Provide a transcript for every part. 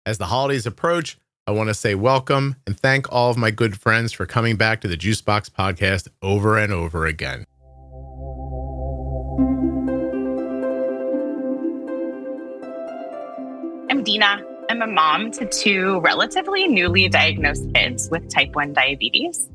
As the holidays approach, I want to say welcome and thank all of my good friends for coming back to the Juicebox Podcast over and over again. I'm Dina. I'm a mom to two relatively newly diagnosed kids with type 1 diabetes,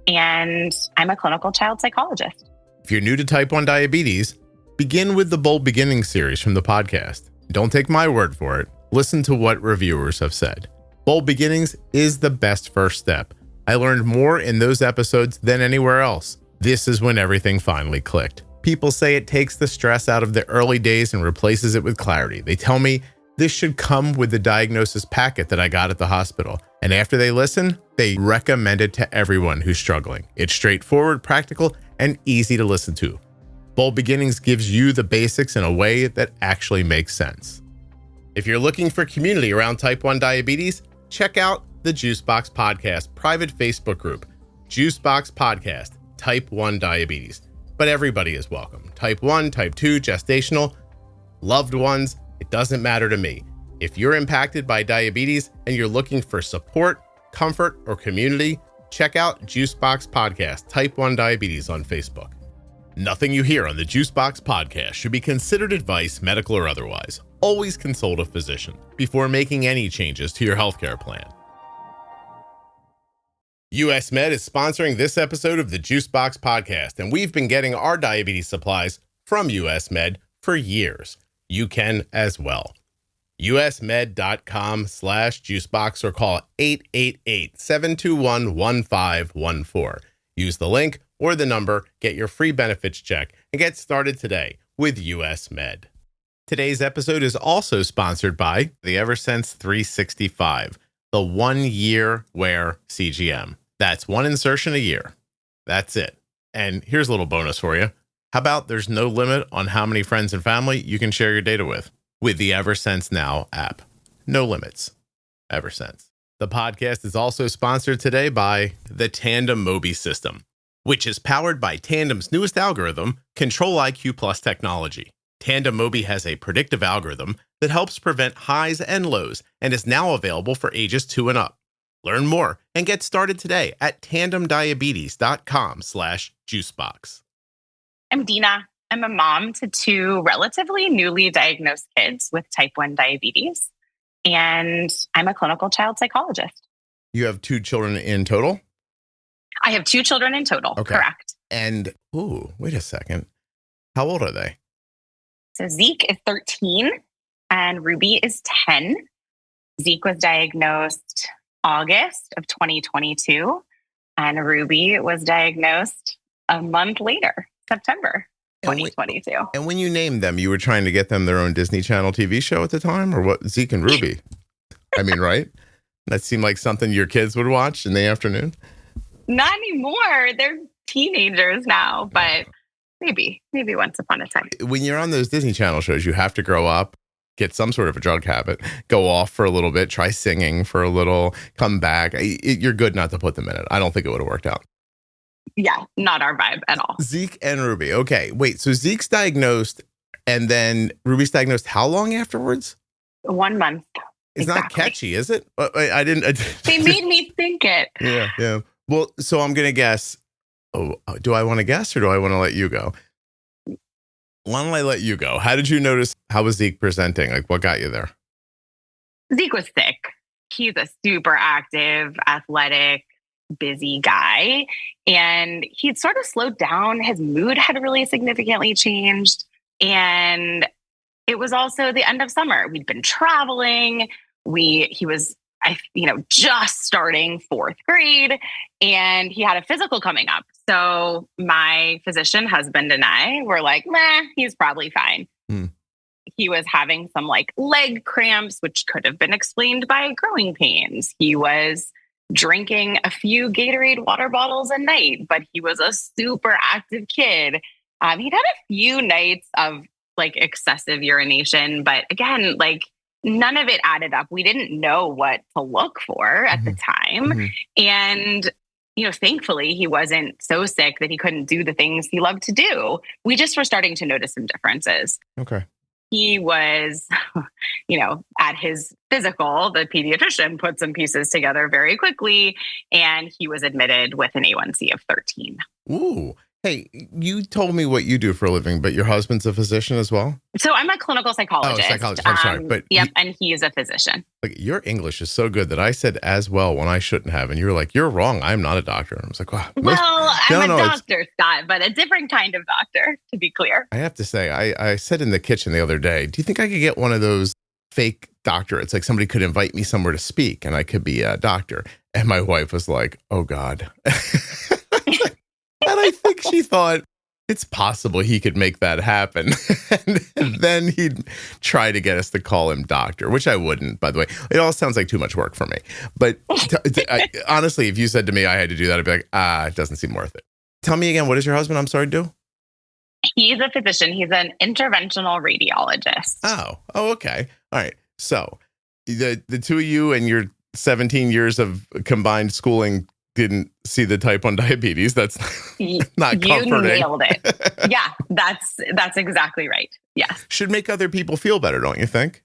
and I'm a clinical child psychologist. If you're new to type 1 diabetes, begin with the Bold Beginnings series from the podcast. Don't take my word for it. Listen to what reviewers have said. Bold Beginnings is the best first step. I learned more in those episodes than anywhere else. This is when everything finally clicked. People say it takes the stress out of the early days and replaces it with clarity. They tell me this should come with the diagnosis packet that I got at the hospital. And after they listen, they recommend it to everyone who's struggling. It's straightforward, practical, and easy to listen to. Bold Beginnings gives you the basics in a way that actually makes sense. If you're looking for community around type 1 diabetes, check out the Juicebox Podcast private Facebook group, Juicebox Podcast, type 1 diabetes. But everybody is welcome. Type 1, type 2, gestational, loved ones, it doesn't matter to me. If you're impacted by diabetes and you're looking for support, comfort, or community, check out Juicebox Podcast, type 1 diabetes on Facebook. Nothing you hear on the Juicebox Podcast should be considered advice, medical or otherwise. Always consult a physician before making any changes to your healthcare plan. US Med is sponsoring this episode of the Juicebox Podcast, and we've been getting our diabetes supplies from US Med for years. You can as well. usmed.com/juicebox or call 888-721-1514. Use the link or the number, get your free benefits check, and get started today with US Med. Today's episode is also sponsored by the Eversense 365, the 1-year wear CGM. That's one insertion a year. That's it. And here's a little bonus for you. How about there's no limit on how many friends and family you can share your data with the Eversense Now app. No limits. Eversense. The podcast is also sponsored today by the Tandem Mobi system, which is powered by Tandem's newest algorithm, Control-IQ Plus technology. Tandem Mobi has a predictive algorithm that helps prevent highs and lows and is now available for ages 2 and up. Learn more and get started today at tandemdiabetes.com/juicebox. I'm Dina. I'm a mom to two relatively newly diagnosed kids with type 1 diabetes, and I'm a clinical child psychologist. You have 2 children in total? I have 2 children in total, okay. Correct. And, wait a second. How old are they? So Zeke is 13 and Ruby is 10. Zeke was diagnosed August of 2022, and Ruby was diagnosed a month later, September 2022. And when you named them, you were trying to get them their own Disney Channel TV show at the time, or what? Zeke and Ruby. I mean, right? That seemed like something your kids would watch in the afternoon. Not anymore. They're teenagers now, but maybe once upon a time. When you're on those Disney Channel shows, you have to grow up, get some sort of a drug habit, go off for a little bit, try singing for a little, come back. You're good not to put them in it. I don't think it would have worked out. Yeah, not our vibe at all. Zeke and Ruby. Okay, wait. So Zeke's diagnosed, and then Ruby's diagnosed how long afterwards? 1 month. It's exactly. Not catchy, is it? I didn't. They made me think it. Yeah. Well, so I'm gonna guess. Oh, do I want to guess or do I want to let you go? Why don't I let you go? How did you notice? How was Zeke presenting? Like, what got you there? Zeke was sick. He's a super active, athletic, busy guy. And he'd sort of slowed down. His mood had really significantly changed. And it was also the end of summer. We'd been traveling. He was just starting 4th grade, and he had a physical coming up. So my physician husband and I were like, he's probably fine. He was having some leg cramps, which could have been explained by growing pains. He was drinking a few Gatorade water bottles a night, but he was a super active kid. He'd had a few nights of excessive urination, but again, none of it added up. We didn't know what to look for at the time. And, thankfully he wasn't so sick that he couldn't do the things he loved to do. We just were starting to notice some differences. Okay. he was, at his physical, the pediatrician put some pieces together very quickly, and he was admitted with an A1C of 13. Ooh. Hey, you told me what you do for a living, but your husband's a physician as well? So I'm a clinical psychologist. Oh, psychologist. I'm sorry. But and he is a physician. Like, your English is so good that I said as well when I shouldn't have. And you were like, you're wrong. I'm not a doctor. And I was like, wow. I'm a doctor, Scott, but a different kind of doctor, to be clear. I have to say, I said in the kitchen the other day, do you think I could get one of those fake doctorates? Like, somebody could invite me somewhere to speak and I could be a doctor. And my wife was like, oh, God. And I think she thought, it's possible he could make that happen. And then he'd try to get us to call him doctor, which I wouldn't, by the way. It all sounds like too much work for me. But honestly, if you said to me I had to do that, I'd be like, it doesn't seem worth it. Tell me again, what does your husband, I'm sorry, do? He's a physician. He's an interventional radiologist. Oh, okay. All right. So the two of you and your 17 years of combined schooling didn't see the type 1 diabetes. That's not comforting. You nailed it. Yeah, that's exactly right. Yes. Should make other people feel better, don't you think?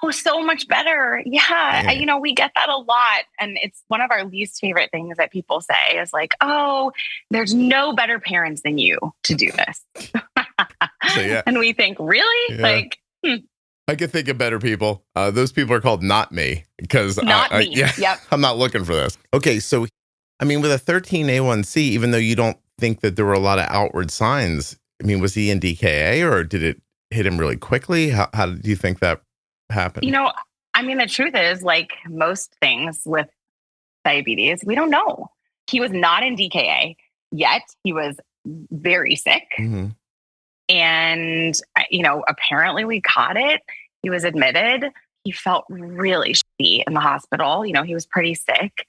Oh, so much better. Yeah. We get that a lot. And it's one of our least favorite things that people say is like, oh, there's no better parents than you to do this. So, yeah. And we think, really? Yeah. I could think of better people. Those people are called not me because me. Yeah, yep. I'm not looking for this. Okay. So, I mean, with a 13 A1C, even though you don't think that there were a lot of outward signs, I mean, was he in DKA or did it hit him really quickly? How did you think that happened? The truth is, like most things with diabetes, we don't know. He was not in DKA yet. He was very sick. Mm-hmm. And, apparently we caught it. He was admitted. He felt really shitty in the hospital. He was pretty sick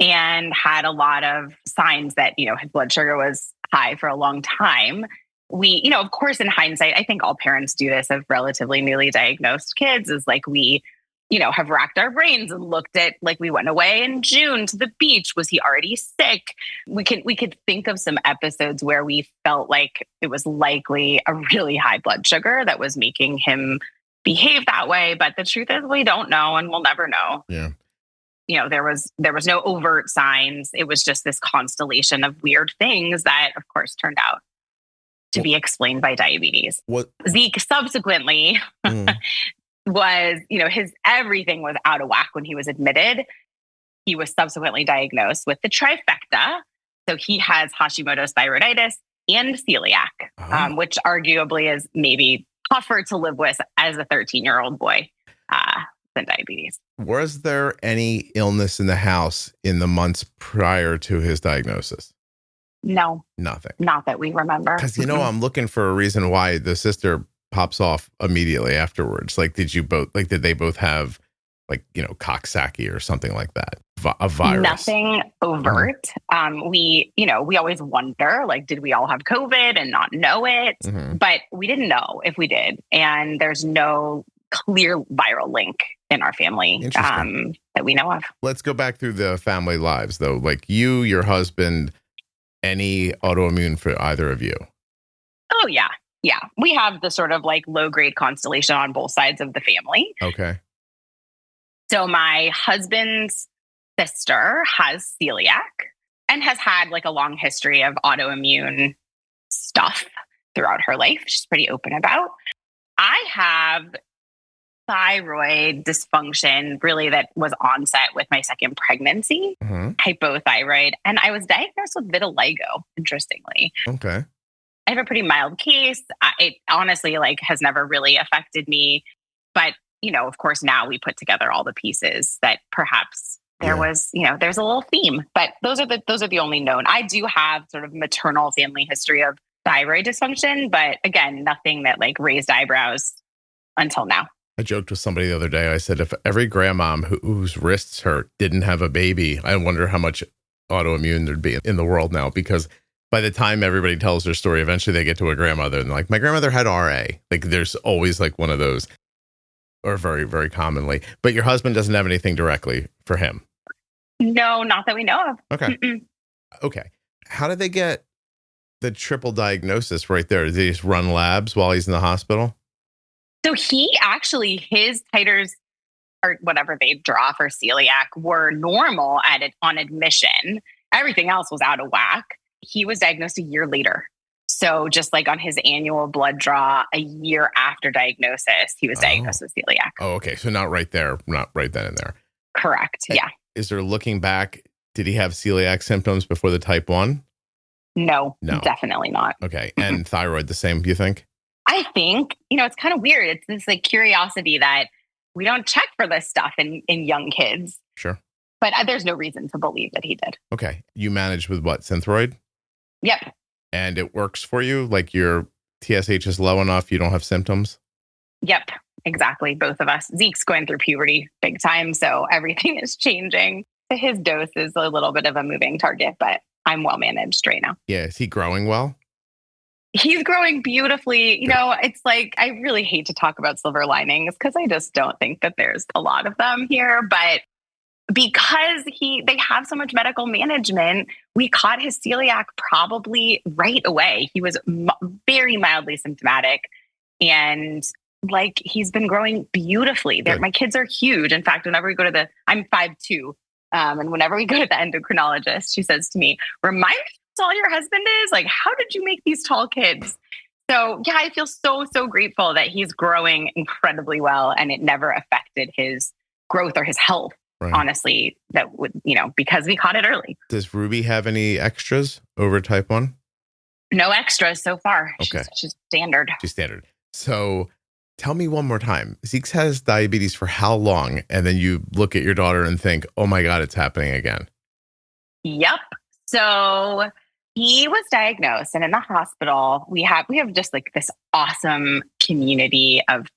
and had a lot of signs that, his blood sugar was high for a long time. We, of course, in hindsight, I think all parents do this of relatively newly diagnosed kids is like we, have racked our brains and looked at, like, we went away in June to the beach. Was he already sick? We could think of some episodes where we felt like it was likely a really high blood sugar that was making him behave that way. But the truth is we don't know and we'll never know. Yeah. There was no overt signs. It was just this constellation of weird things that, of course, turned out to be explained by diabetes. What Zeke subsequently was, his everything was out of whack when he was admitted. He was subsequently diagnosed with the trifecta. So he has Hashimoto's thyroiditis and celiac, which arguably is maybe tougher to live with as a 13-year-old boy than diabetes. Was there any illness in the house in the months prior to his diagnosis? No. Nothing. Not that we remember. Because, I'm looking for a reason why the sister pops off immediately afterwards. Like, did they both have, like, Coxsackie or something like that? A virus? Nothing overt. We always wonder, like, did we all have COVID and not know it? Mm-hmm. But we didn't know if we did. And there's no clear viral link in our family that we know of. Let's go back through the family lives, though. Like you, your husband, any autoimmune for either of you? Oh, yeah. Yeah. We have the sort of like low grade constellation on both sides of the family. Okay. So my husband's sister has celiac and has had like a long history of autoimmune stuff throughout her life. She's pretty open about. I have thyroid dysfunction, really, that was onset with my second pregnancy, hypothyroid. And I was diagnosed with vitiligo, interestingly. Okay. I have a pretty mild case. It honestly has never really affected me. But, of course, now we put together all the pieces that perhaps there was, there's a little theme. But those are the only known. I do have sort of maternal family history of thyroid dysfunction, but again, nothing that raised eyebrows until now. I joked with somebody the other day. I said, if every grandmom whose wrists hurt didn't have a baby, I wonder how much autoimmune there'd be in the world now. Because by the time everybody tells their story, eventually they get to a grandmother and my grandmother had RA. There's always one of those, or very, very commonly. But your husband doesn't have anything directly for him. No, not that we know of. Okay. Mm-mm. Okay. How did they get the triple diagnosis right there? Did they just run labs while he's in the hospital? So his titers or whatever they draw for celiac were normal on admission. Everything else was out of whack. He was diagnosed a year later. So just like on his annual blood draw, a year after diagnosis, he was diagnosed with celiac. Oh, okay. So not right there, not right then and there. Correct. Yeah. Is there, looking back, did he have celiac symptoms before the type 1? No, definitely not. Okay. And thyroid the same, you think? I think, it's kind of weird. It's this like curiosity that we don't check for this stuff in young kids. Sure. But there's no reason to believe that he did. Okay. You managed with what? Synthroid? Yep. And it works for you? Like your TSH is low enough, you don't have symptoms? Yep, exactly. Both of us. Zeke's going through puberty big time, so everything is changing. His dose is a little bit of a moving target, but I'm well managed right now. Yeah. Is he growing well? He's growing beautifully. It's like, I really hate to talk about silver linings because I just don't think that there's a lot of them here. But because they have so much medical management, we caught his celiac probably right away. He was very mildly symptomatic, and like he's been growing beautifully. My kids are huge. In fact, whenever we go to I'm 5'2", and whenever we go to the endocrinologist, she says to me, "Remind me how tall your husband is. Like, how did you make these tall kids?" So yeah, I feel so grateful that he's growing incredibly well, and it never affected his growth or his health. Right. Honestly, that would, because we caught it early. Does Ruby have any extras over type 1? No extras so far. Okay. She's standard. She's standard. So tell me one more time. Zeke has diabetes for how long? And then you look at your daughter and think, oh my God, it's happening again. Yep. So he was diagnosed, and in the hospital, we have just like this awesome community of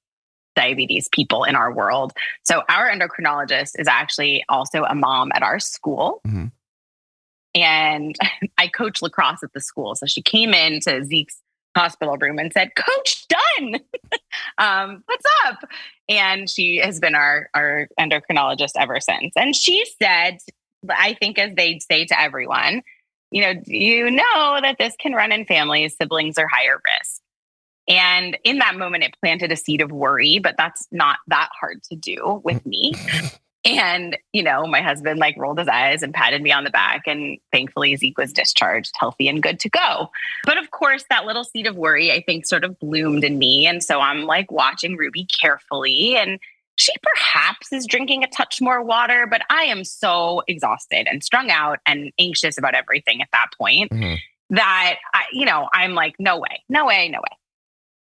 diabetes people in our world. So our endocrinologist is actually also a mom at our school. Mm-hmm. And I coach lacrosse at the school. So she came into Zeke's hospital room and said, "Coach Dunn, what's up?" And she has been our endocrinologist ever since. And she said, I think as they say to everyone, you know that this can run in families, siblings are higher risk. And in that moment, it planted a seed of worry, but that's not that hard to do with me. And, my husband rolled his eyes and patted me on the back. And thankfully, Zeke was discharged healthy and good to go. But of course, that little seed of worry, I think, sort of bloomed in me. And so I'm watching Ruby carefully. And she perhaps is drinking a touch more water, but I am so exhausted and strung out and anxious about everything at that point that, I'm like, no way.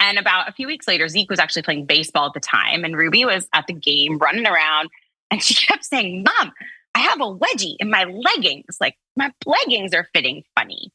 And about a few weeks later, Zeke was actually playing baseball at the time, and Ruby was at the game running around, and she kept saying, "Mom, I have a wedgie in my leggings. Like, my leggings are fitting funny."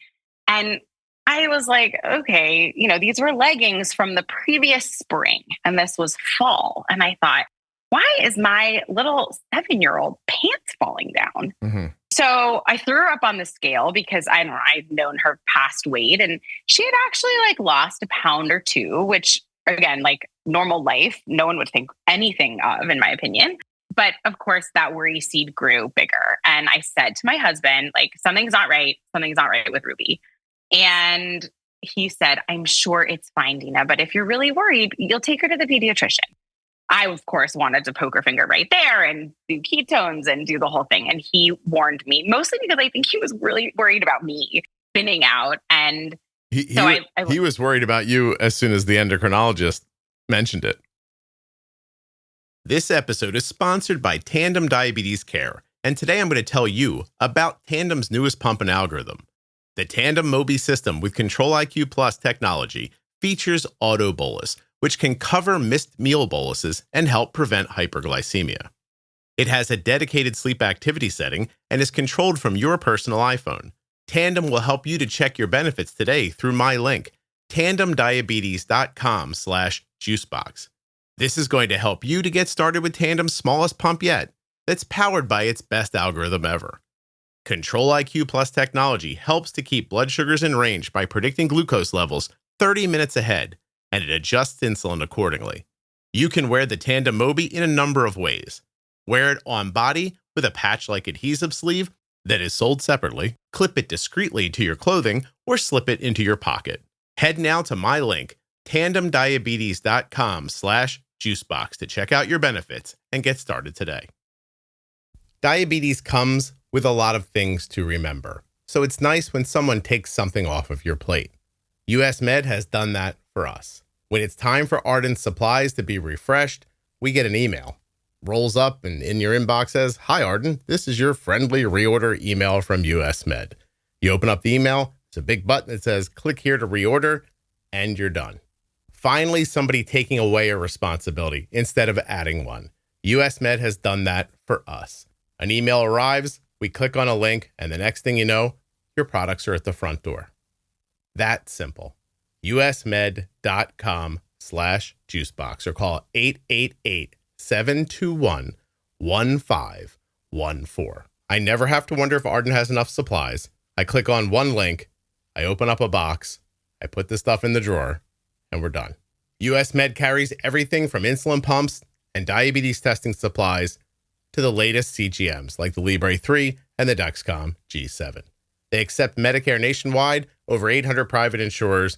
And I was like, okay, these were leggings from the previous spring, and this was fall. And I thought, why is my little 7-year-old pants falling down? Mm-hmm. So I threw her up on the scale because I'd known her past weight, and she had actually lost a pound or 2, which again, normal life, no one would think anything of, in my opinion. But of course that worry seed grew bigger. And I said to my husband, something's not right with Ruby. And he said, "I'm sure it's fine, Dina, but if you're really worried, you'll take her to the pediatrician." I, of course, wanted to poke her finger right there and do ketones and do the whole thing. And he warned me, mostly because I think he was really worried about me spinning out. And he was worried about you as soon as the endocrinologist mentioned it. This episode is sponsored by Tandem Diabetes Care. And today I'm going to tell you about Tandem's newest pump and algorithm. The Tandem Mobi system with Control-IQ Plus technology features auto bolus, which can cover missed meal boluses and help prevent hyperglycemia. It has a dedicated sleep activity setting and is controlled from your personal iPhone. Tandem will help you to check your benefits today through my link, tandemdiabetes.com/juicebox. This is going to help you to get started with Tandem's smallest pump yet, that's powered by its best algorithm ever. Control-IQ Plus technology helps to keep blood sugars in range by predicting glucose levels 30 minutes ahead, and it adjusts insulin accordingly. You can wear the Tandem Mobi in a number of ways. Wear it on body with a patch-like adhesive sleeve that is sold separately, clip it discreetly to your clothing, or slip it into your pocket. Head now to my link, tandemdiabetes.com/juicebox to check out your benefits and get started today. Diabetes comes with a lot of things to remember, so it's nice when someone takes something off of your plate. US Med has done that for us. When it's time for Ardent's supplies to be refreshed, we get an email. Rolls up and in your inbox says, "Hi Ardent, this is your friendly reorder email from US Med." You open up the email, it's a big button that says, "Click here to reorder," and you're done. Finally, somebody taking away a responsibility instead of adding one. US Med has done that for us. An email arrives, we click on a link, and the next thing you know, your products are at the front door. That simple. usmed.com/juicebox or call 888-721-1514. I never have to wonder if Ardent has enough supplies. I click on one link, I open up a box, I put the stuff in the drawer, and we're done. US Med carries everything from insulin pumps and diabetes testing supplies to the latest CGMs like the Libre 3 and the Dexcom G7. They accept Medicare nationwide, over 800 private insurers,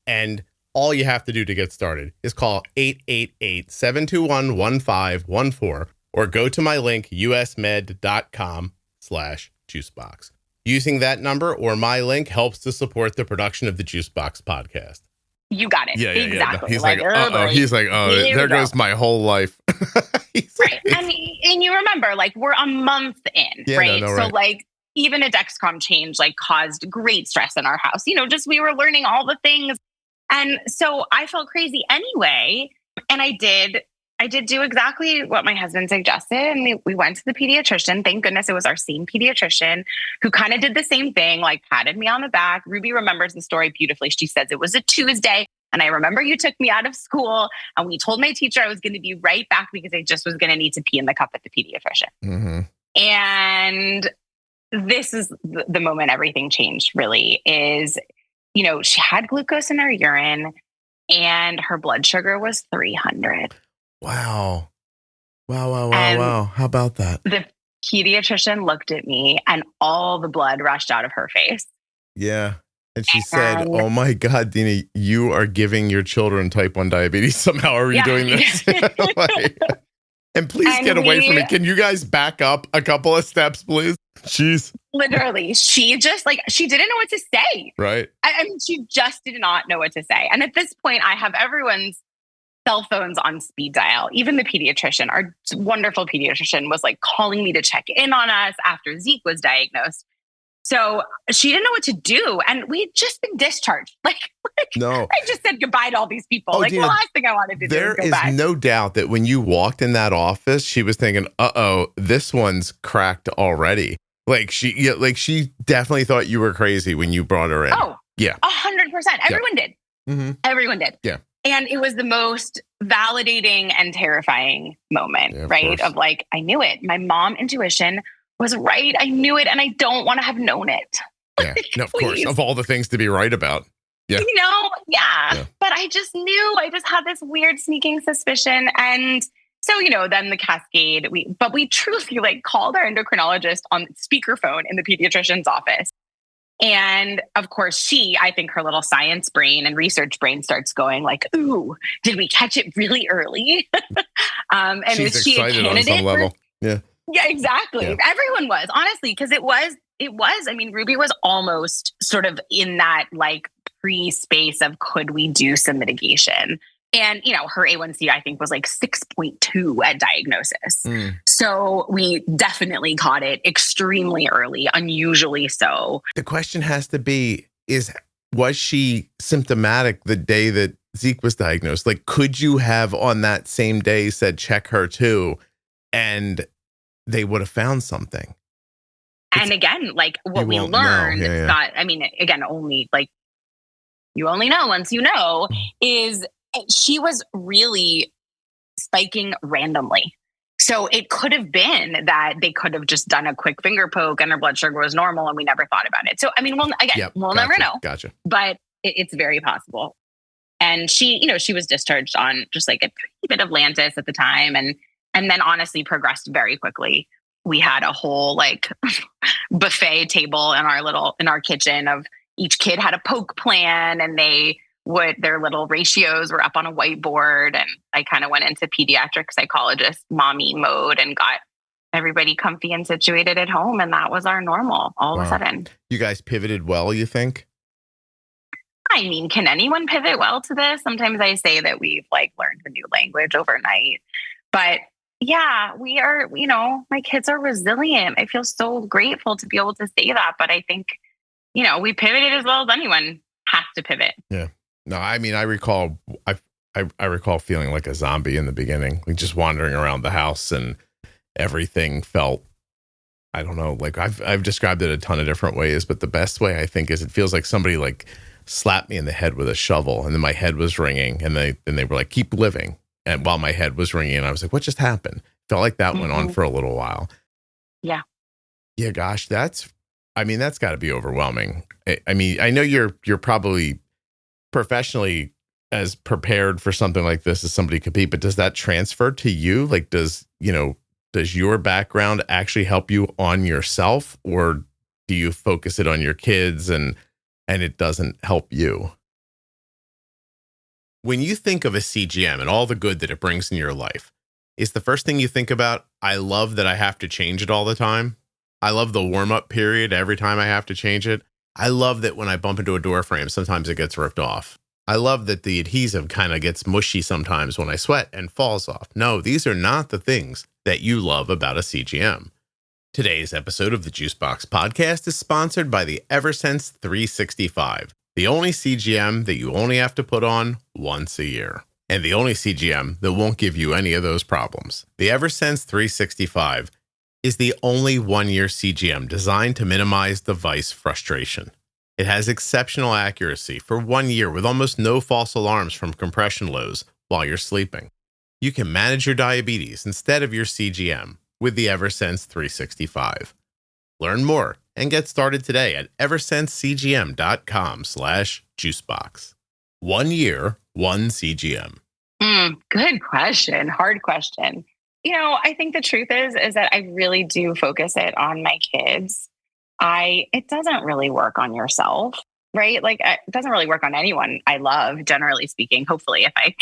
and all you have to do to get started is call 888-721-1514 or go to my link, usmed.com/juicebox. Using that number or my link helps to support the production of the Juicebox podcast. You got it. Yeah. Exactly. He's like, uh-oh. He's like, oh, there goes my whole life. Right. And you remember, like, we're a month in, right? No, so, right. like, even a Dexcom change, like, caused great stress in our house. Just we were learning all the things. And so I felt crazy anyway. And I did do exactly what my husband suggested. And we went to the pediatrician. Thank goodness it was our same pediatrician who kind of did the same thing, like patted me on the back. Ruby remembers the story beautifully. She says it was a Tuesday. And I remember you took me out of school and we told my teacher I was going to be right back because I just was going to need to pee in the cup at the pediatrician. Mm-hmm. And this is the moment everything changed, really, is, she had glucose in her urine and her blood sugar was 300. Wow. How about that? The pediatrician looked at me and all the blood rushed out of her face. Yeah. And she said, "Oh my God, Dina, you are giving your children type 1 diabetes. Somehow are you doing this?" And please get away from me. Can you guys back up a couple of steps, please? Jeez. Literally, she just she didn't know what to say. Right. I mean, she just did not know what to say. And at this point, I have everyone's cell phones on speed dial. Even the pediatrician, our wonderful pediatrician, was like calling me to check in on us after Zeke was diagnosed. So she didn't know what to do. And we had just been discharged. No. I just said goodbye to all these people. Dina, the last thing I wanted to do was go back. There is no doubt that when you walked in that office, she was thinking, uh-oh, this one's cracked already. She definitely thought you were crazy when you brought her in. Oh, yeah. 100%. Everyone did. Mm-hmm. Everyone did. Yeah. And it was the most validating and terrifying moment, right? Of I knew it. My mom intuition was right. I knew it. And I don't want to have known it. Yeah. No, of course. Of all the things to be right about. Yeah. Yeah. But I just knew. I just had this weird sneaking suspicion. And so, then the cascade, we truly called our endocrinologist on speakerphone in the pediatrician's office. And of course, I think her little science brain and research brain starts going ooh, did we catch it really early? And she's is she excited a candidate on some level. Yeah. Yeah, exactly. Yeah. Everyone was, honestly, because it was, I mean, Ruby was almost sort of in that pre-space of could we do some mitigation? And, her A1C, I think, was 6.2 at diagnosis. Mm. So we definitely caught it extremely early, unusually so. The question has to be, was she symptomatic the day that Zeke was diagnosed? Could you have on that same day said, check her too, and they would have found something? And again, what we learned, it's not, I mean, again, only you only know once you know, is she was really spiking randomly. So it could have been that they could have just done a quick finger poke and her blood sugar was normal and we never thought about it. So, I mean, we'll never know. Gotcha. But it's very possible. And she was discharged on just a pretty bit of Lantus at the time. And then honestly progressed very quickly. We had a whole buffet table in our kitchen of each kid had a poke plan and they their little ratios were up on a whiteboard. And I kind of went into pediatric psychologist mommy mode and got everybody comfy and situated at home. And that was our normal all of a sudden. You guys pivoted well, you think? I mean, can anyone pivot well to this? Sometimes I say that we've learned a new language overnight, but yeah, we are, my kids are resilient. I feel so grateful to be able to say that. But I think, we pivoted as well as anyone has to pivot. Yeah. No, I mean, I recall feeling like a zombie in the beginning, like just wandering around the house and everything felt, I don't know, like I've described it a ton of different ways, but the best way I think is it feels like somebody slapped me in the head with a shovel, and then my head was ringing, and they were like, keep living. And while my head was ringing, I was like, what just happened? Felt like that went on for a little while. Yeah. Yeah. Gosh, that's got to be overwhelming. I mean, I know you're probably professionally as prepared for something like this as somebody could be, but does that transfer to you? Like, does your background actually help you on yourself, or do you focus it on your kids and it doesn't help you? When you think of a CGM and all the good that it brings in your life, is the first thing you think about, I love that I have to change it all the time? I love the warm-up period every time I have to change it. I love that when I bump into a door frame, sometimes it gets ripped off. I love that the adhesive kind of gets mushy sometimes when I sweat and falls off. No, these are not the things that you love about a CGM. Today's episode of the Juicebox Podcast is sponsored by the Eversense 365, the only CGM that you only have to put on once a year, and the only CGM that won't give you any of those problems. The Eversense 365 is the only one-year CGM designed to minimize device frustration. It has exceptional accuracy for 1 year with almost no false alarms from compression lows while you're sleeping. You can manage your diabetes instead of your CGM with the Eversense 365. Learn more and get started today at eversensecgm.com/juicebox. 1 year, one CGM. Good question. Hard question. I think the truth is that I really do focus it on my kids. It doesn't really work on yourself, right? Like, it doesn't really work on anyone I love, generally speaking. Hopefully, if I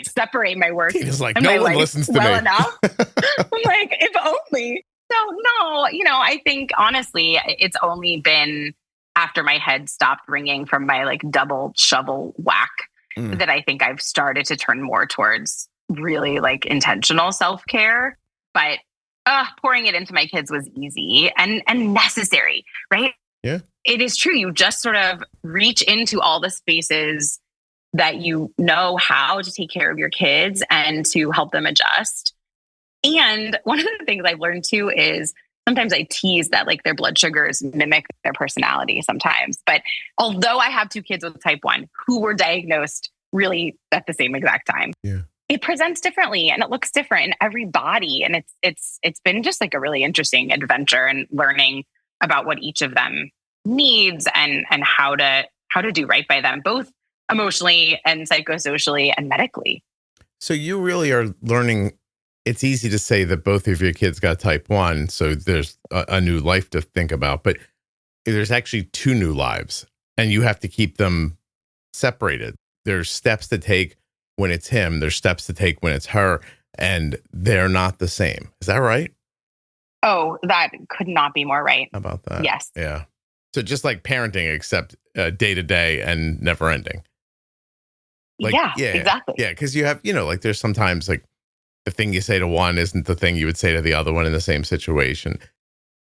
separate my work it's like, and no my one life listens to well me. enough, I'm like, if only. So, no, I think honestly, it's only been after my head stopped ringing from my double shovel whack that I think I've started to turn more towards really intentional self-care. But pouring it into my kids was easy and necessary, right? Yeah. It is true. You just sort of reach into all the spaces that you know how to take care of your kids and to help them adjust. And one of the things I've learned too is sometimes I tease that their blood sugars mimic their personality sometimes. But although I have two kids with type 1 who were diagnosed really at the same exact time, it presents differently and it looks different in every body. And it's been just a really interesting adventure and learning about what each of them needs and how to do right by them, both emotionally and psychosocially and medically. So you really are learning. It's easy to say that both of your kids got type 1, so there's a new life to think about, but there's actually two new lives and you have to keep them separated. There's steps to take when it's him, there's steps to take when it's her, and they're not the same. Is that right? Oh, that could not be more right. How about that? Yes. Yeah. So just like parenting, except day to day and never ending. Yeah, exactly. Yeah. Cause you have, there's sometimes the thing you say to one isn't the thing you would say to the other one in the same situation.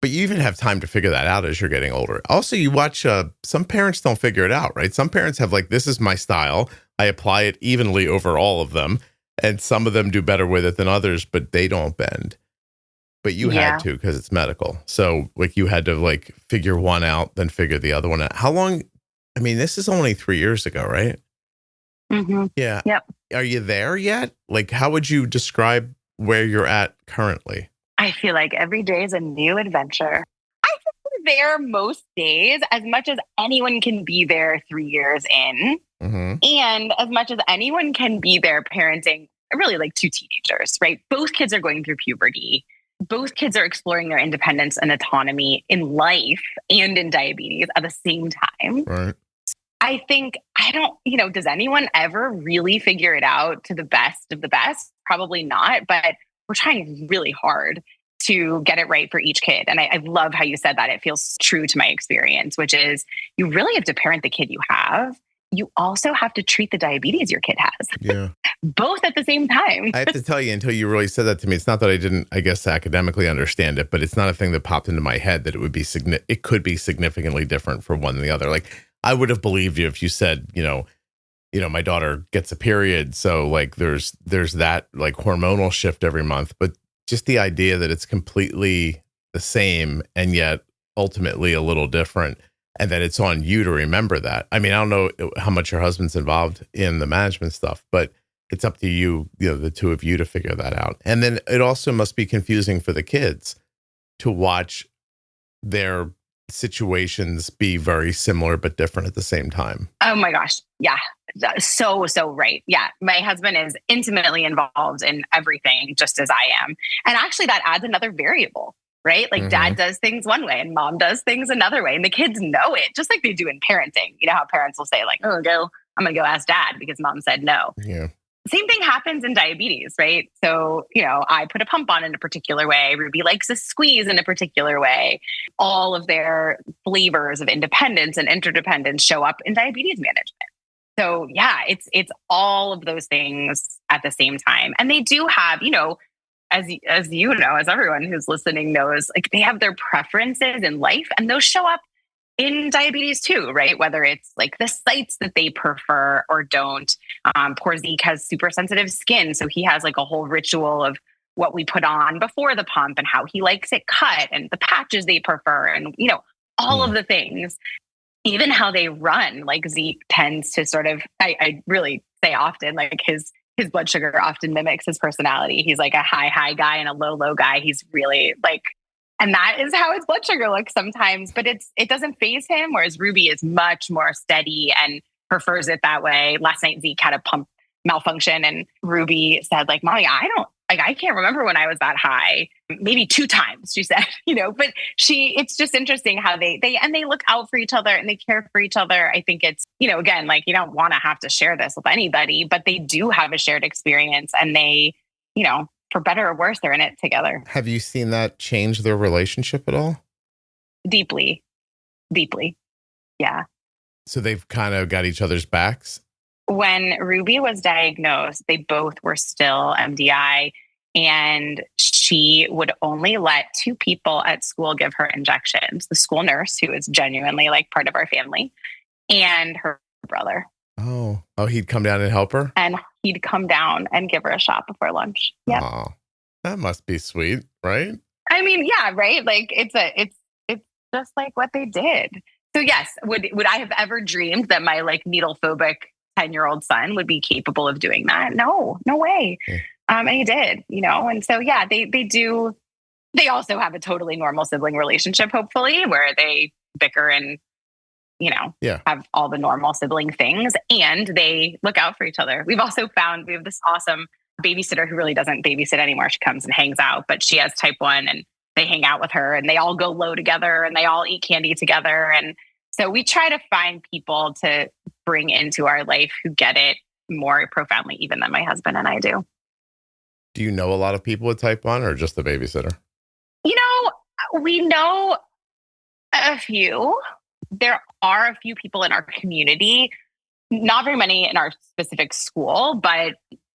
But you even have time to figure that out as you're getting older. Also, you watch, some parents don't figure it out, right? Some parents have this is my style. I apply it evenly over all of them. And some of them do better with it than others, but they don't bend. But you had to, because it's medical. So you had to figure one out, then figure the other one out. How long? I mean, this is only 3 years ago, right? Mm-hmm. Yeah. Yep. Are you there yet? How would you describe where you're at currently? I feel like every day is a new adventure. I think we're there most days, as much as anyone can be there 3 years in. Mm-hmm. And as much as anyone can be there parenting really two teenagers, right? Both kids are going through puberty. Both kids are exploring their independence and autonomy in life and in diabetes at the same time. Right. I think, does anyone ever really figure it out to the best of the best? Probably not, but we're trying really hard to get it right for each kid. And I love how you said that. It feels true to my experience, which is you really have to parent the kid you have. You also have to treat the diabetes your kid has. Yeah. Both at the same time. I have to tell you, until you really said that to me, it's not that I didn't, I guess, academically understand it, but it's not a thing that popped into my head that it could be significantly different for one than the other. Like, I would have believed you if you said, my daughter gets a period, so like there's that like hormonal shift every month, but just the idea that it's completely the same and yet ultimately a little different, and that it's on you to remember that. I mean, I don't know how much your husband's involved in the management stuff, but it's up to you, the two of you, to figure that out. And then it also must be confusing for the kids to watch their situations be very similar but different at the same time. Oh my gosh. Yeah. So right. Yeah. My husband is intimately involved in everything, just as I am. And actually that adds another variable, right? Like dad does things one way and mom does things another way. And the kids know it, just like they do in parenting. You know how parents will say like, I'm going to go ask dad because mom said no. Yeah. Same thing happens in diabetes, right? So, I put a pump on in a particular way. Ruby likes a squeeze in a particular way. All of their flavors of independence and interdependence show up in diabetes management. So yeah, it's all of those things at the same time. And they do have, as everyone who's listening knows, like they have their preferences in life and those show up in diabetes too, right? Whether it's like the sites that they prefer or don't. Poor Zeke has super sensitive skin. So he has like a whole ritual of what we put on before the pump and how he likes it cut and the patches they prefer and, all of the things, even how they run. Like Zeke tends to sort of, I really say often, like his blood sugar often mimics his personality. He's like a high guy and a low guy. He's really like, and that is how his blood sugar looks sometimes, but it doesn't faze him. Whereas Ruby is much more steady and prefers it that way. Last night, Zeke had a pump malfunction and Ruby said like, Mommy, I can't remember when I was that high, maybe 2 times, she said, but it's just interesting how they look out for each other and they care for each other. I think it's, again, like you don't want to have to share this with anybody, but they do have a shared experience and they, for better or worse, they're in it together. Have you seen that change their relationship at all? Deeply. Yeah. So they've kind of got each other's backs? When Ruby was diagnosed, they both were still MDI, and she would only let 2 people at school give her injections. The school nurse, who is genuinely like part of our family, and her brother. Oh, he'd come down and help her? And he'd come down and give her a shot before lunch. Yeah. Oh, that must be sweet, right? I mean, yeah, right? Like it's just like what they did. So yes, would I have ever dreamed that my like needle phobic 10-year-old son would be capable of doing that? No way. Yeah. And he did, and so, yeah, they also have a totally normal sibling relationship, hopefully, where they bicker and, have all the normal sibling things and they look out for each other. We've also found we have this awesome babysitter who really doesn't babysit anymore. She comes and hangs out, but she has type 1 and they hang out with her and they all go low together and they all eat candy together. And so we try to find people to bring into our life who get it more profoundly even than my husband and I do. Do you know a lot of people with type 1 or just the babysitter? We know a few. There are a few people in our community, not very many in our specific school, but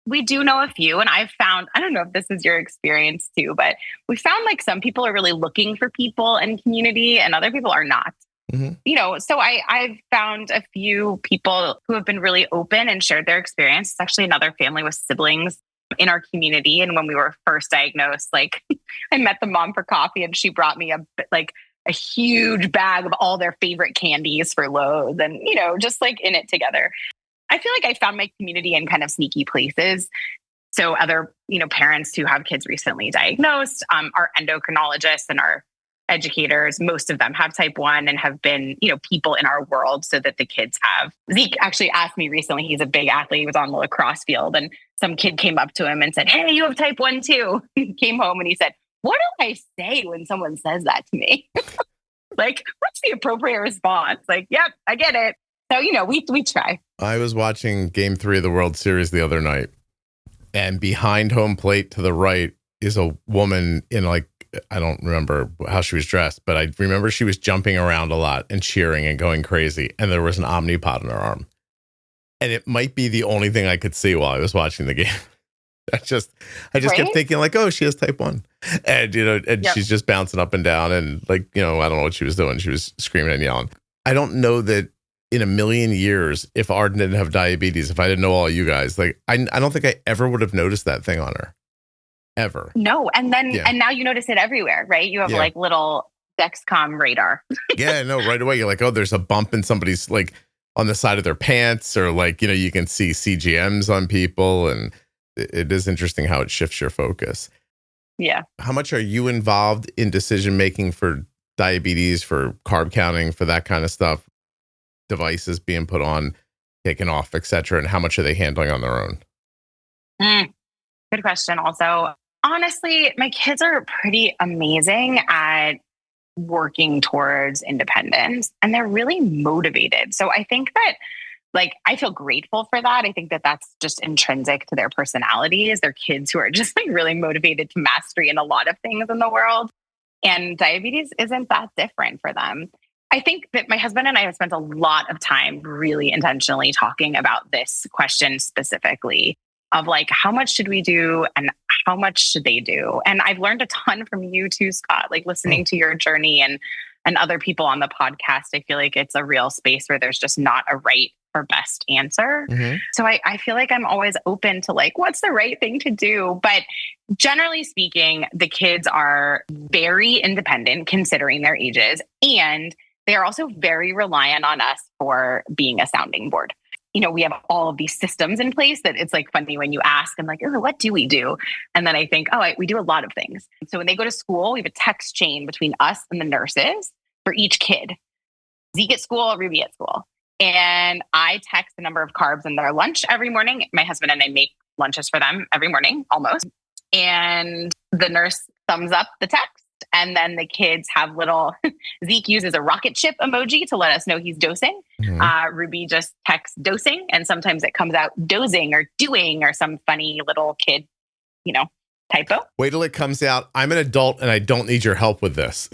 we do know a few. And I've found, I don't know if this is your experience too, but we found like some people are really looking for people in community and other people are not. Mm-hmm. So I've found a few people who have been really open and shared their experience. It's actually another family with siblings in our community. And when we were first diagnosed, like I met the mom for coffee and she brought me a huge bag of all their favorite candies for Lowe's and, just like in it together. I feel like I found my community in kind of sneaky places. So other, parents who have kids recently diagnosed, our endocrinologists and our educators, most of them have type 1 and have been, people in our world so that the kids have. Zeke actually asked me recently, he's a big athlete, he was on the lacrosse field and some kid came up to him and said, "Hey, you have type 1 too." He came home and he said, "What do I say when someone says that to me?" Like, what's the appropriate response? Like, yep, I get it. So, we try. I was watching Game 3 of the World Series the other night, and behind home plate to the right is a woman in I don't remember how she was dressed, but I remember she was jumping around a lot and cheering and going crazy. And there was an Omnipod in her arm. And it might be the only thing I could see while I was watching the game. I just kept thinking oh, she has type 1. And, she's just bouncing up and down. And I don't know what she was doing. She was screaming and yelling. I don't know that in a million years, if Arden didn't have diabetes, if I didn't know all you guys, I don't think I ever would have noticed that thing on her. Ever. No. And then, and now you notice it everywhere, right? You have little Dexcom radar. Yeah, no, right away. You're oh, there's a bump in somebody's on the side of their pants, or you can see CGMs on people. And it is interesting how it shifts your focus. Yeah. How much are you involved in decision making for diabetes, for carb counting, for that kind of stuff? Devices being put on, taken off, etc. And how much are they handling on their own? Good question. Also, honestly, my kids are pretty amazing at working towards independence, and they're really motivated. So I think that I feel grateful for that. I think that that's just intrinsic to their personalities. They're kids who are just really motivated to mastery in a lot of things in the world. And diabetes isn't that different for them. I think that my husband and I have spent a lot of time really intentionally talking about this question specifically of how much should we do and how much should they do? And I've learned a ton from you too, Scott, listening to your journey and other people on the podcast. I feel like it's a real space where there's just not a right or best answer. Mm-hmm. So I feel like I'm always open to what's the right thing to do? But generally speaking, the kids are very independent considering their ages, and they are also very reliant on us for being a sounding board. We have all of these systems in place that it's funny when you ask, I'm oh, what do we do? And then I think, we do a lot of things. So when they go to school, we have a text chain between us and the nurses for each kid. Zeke at school, Ruby at school. And I text the number of carbs in their lunch every morning. My husband and I make lunches for them every morning, almost. And the nurse thumbs up the text. And then the kids have little, Zeke uses a rocket ship emoji to let us know he's dosing. Mm-hmm. Ruby just texts dosing. And sometimes it comes out dozing or doing or some funny little kid, typo. Wait till it comes out. I'm an adult and I don't need your help with this.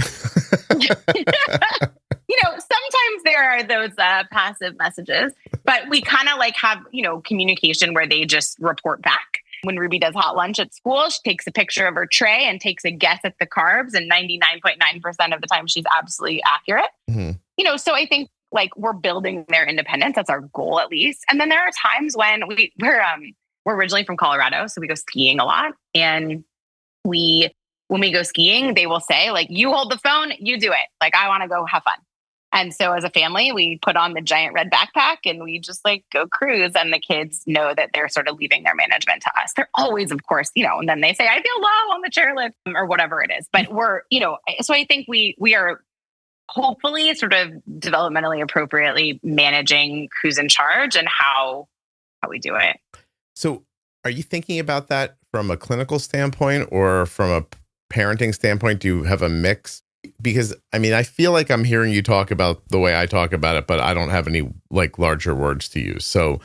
Sometimes there are those passive messages, but we kind of have, communication where they just report back. When Ruby does hot lunch at school, she takes a picture of her tray and takes a guess at the carbs, and 99.9% of the time she's absolutely accurate. Mm-hmm. So I think we're building their independence. That's our goal, at least. And then there are times when we're originally from Colorado, so we go skiing a lot. And when we go skiing, they will say you hold the phone, you do it. I want to go have fun. And so as a family, we put on the giant red backpack and we just go cruise, and the kids know that they're sort of leaving their management to us. They're always, of course, and then they say, I feel low on the chairlift or whatever it is. But we're, so I think we are hopefully sort of developmentally appropriately managing who's in charge and how we do it. So are you thinking about that from a clinical standpoint or from a parenting standpoint? Do you have a mix? Because I feel like I'm hearing you talk about the way I talk about it, but I don't have any larger words to use. So,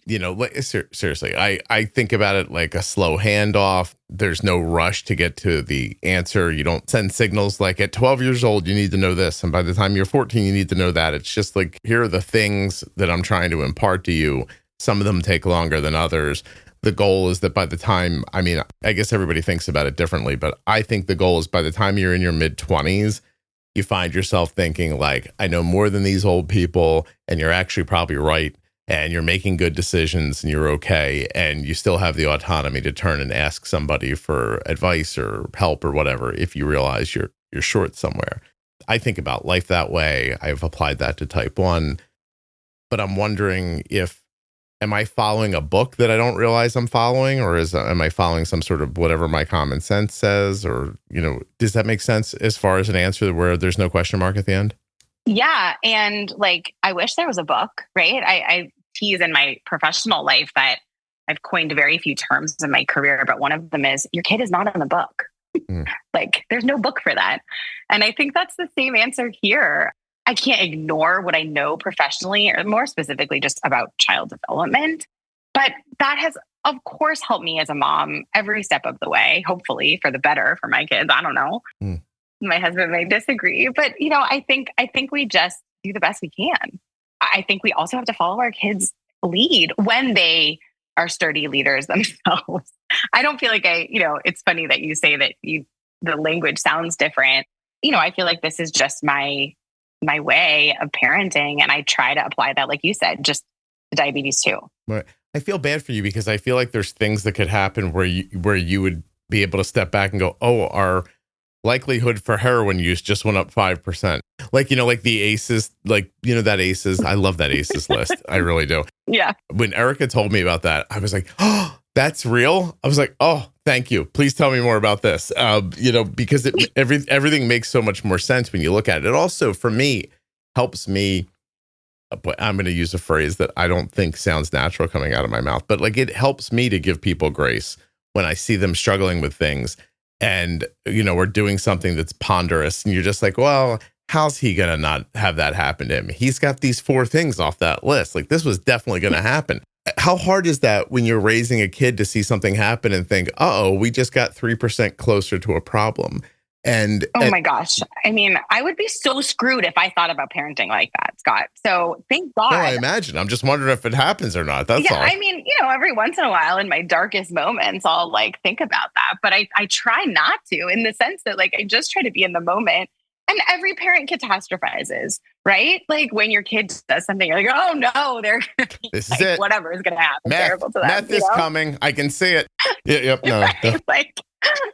seriously, I think about it like a slow handoff. There's no rush to get to the answer. You don't send signals at 12 years old, you need to know this. And by the time you're 14, you need to know that. It's just here are the things that I'm trying to impart to you. Some of them take longer than others. The goal is that by the time, I guess everybody thinks about it differently, but I think the goal is by the time you're in your mid-20s, you find yourself thinking I know more than these old people, and you're actually probably right, and you're making good decisions, and you're okay, and you still have the autonomy to turn and ask somebody for advice or help or whatever if you realize you're short somewhere. I think about life that way. I've applied that to type 1, but I'm wondering am I following a book that I don't realize I'm following, or am I following some sort of whatever my common sense says, or, does that make sense as far as an answer where there's no question mark at the end? Yeah. And I wish there was a book, right? I tease in my professional life that I've coined very few terms in my career, but one of them is your kid is not in the book. There's no book for that. And I think that's the same answer here. I can't ignore what I know professionally, or more specifically just about child development. But that has, of course, helped me as a mom every step of the way, hopefully for the better for my kids. I don't know. My husband may disagree, but I think we just do the best we can. I think we also have to follow our kids' lead when they are sturdy leaders themselves. I don't feel like it's funny that you say that the language sounds different. I feel like this is just my way of parenting, and I try to apply that, like you said, just to diabetes too. Right. I feel bad for you because I feel like there's things that could happen where you would be able to step back and go, oh, our likelihood for heroin use just went up 5%. Like the ACEs, that ACEs. I love that ACEs list. I really do. Yeah. When Erica told me about that, I was like, oh, that's real. I was like, oh, thank you. Please tell me more about this. Because everything makes so much more sense when you look at it. It also, for me, helps me. But I'm going to use a phrase that I don't think sounds natural coming out of my mouth, but it helps me to give people grace when I see them struggling with things and, we're doing something that's ponderous and you're just like, well, how's he going to not have that happen to him? He's got these 4 things off that list. Like, this was definitely going to happen. How hard is that when you're raising a kid to see something happen and think, we just got 3% closer to a problem? And my gosh. I mean, I would be so screwed if I thought about parenting like that, Scott. So thank God. No, I imagine. I'm just wondering if it happens or not. That's all. I mean, every once in a while in my darkest moments, I'll think about that. But I try not to, in the sense that I just try to be in the moment. And every parent catastrophizes, right? Like when your kid does something, you're like, oh no, they're this is it. Whatever is going to happen. Terrible to them. Meth is coming. I can see it. Yep. No. Right?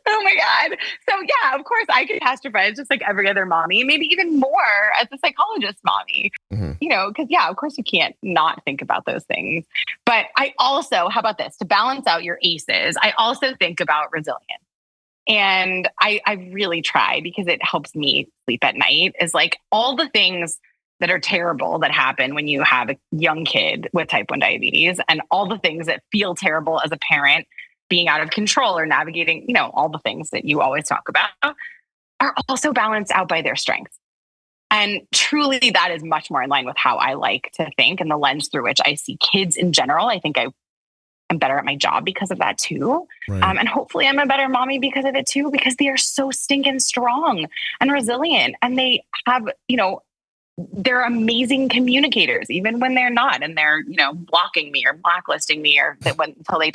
Oh my God. So yeah, of course I catastrophize just like every other mommy, maybe even more as a psychologist mommy, because of course you can't not think about those things. But I also, how about this? To balance out your ACEs, I also think about resilience. And I really try, because it helps me sleep at night, is all the things that are terrible that happen when you have a young kid with type 1 diabetes, and all the things that feel terrible as a parent being out of control or navigating, all the things that you always talk about, are also balanced out by their strengths. And truly, that is much more in line with how I like to think and the lens through which I see kids in general. I think I'm better at my job because of that too. Right. And hopefully I'm a better mommy because of it too, because they are so stinking strong and resilient. And they have, they're amazing communicators, even when they're not, and they're, blocking me or blacklisting me until they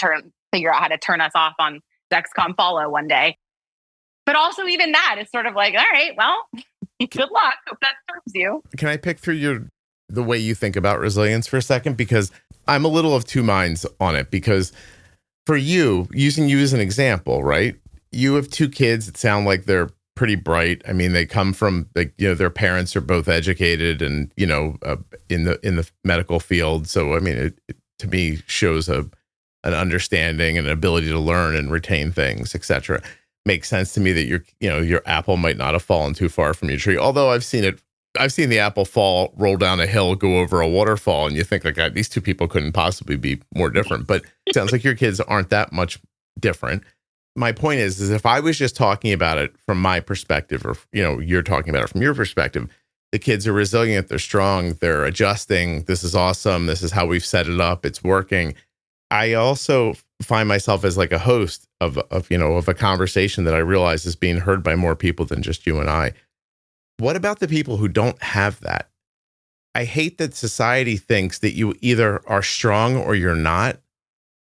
figure out how to turn us off on Dexcom follow one day. But also even that is sort of all right, well, good luck. Hope that serves you. Can I pick through the way you think about resilience for a second? Because I'm a little of two minds on it, because for you, using you as an example, right? You have 2 kids that sound like they're pretty bright. I mean, they come from their parents are both educated and, in the medical field. So, I mean, it to me shows an understanding and an ability to learn and retain things, etc. Makes sense to me that your apple might not have fallen too far from your tree. Although I've seen the apple roll down a hill, go over a waterfall, and you think these 2 people couldn't possibly be more different. But it sounds like your kids aren't that much different. My point is if I was just talking about it from my perspective, or you're talking about it from your perspective, the kids are resilient, they're strong, they're adjusting. This is awesome. This is how we've set it up. It's working. I also find myself as a host of a conversation that I realize is being heard by more people than just you and I. What about the people who don't have that? I hate that society thinks that you either are strong or you're not.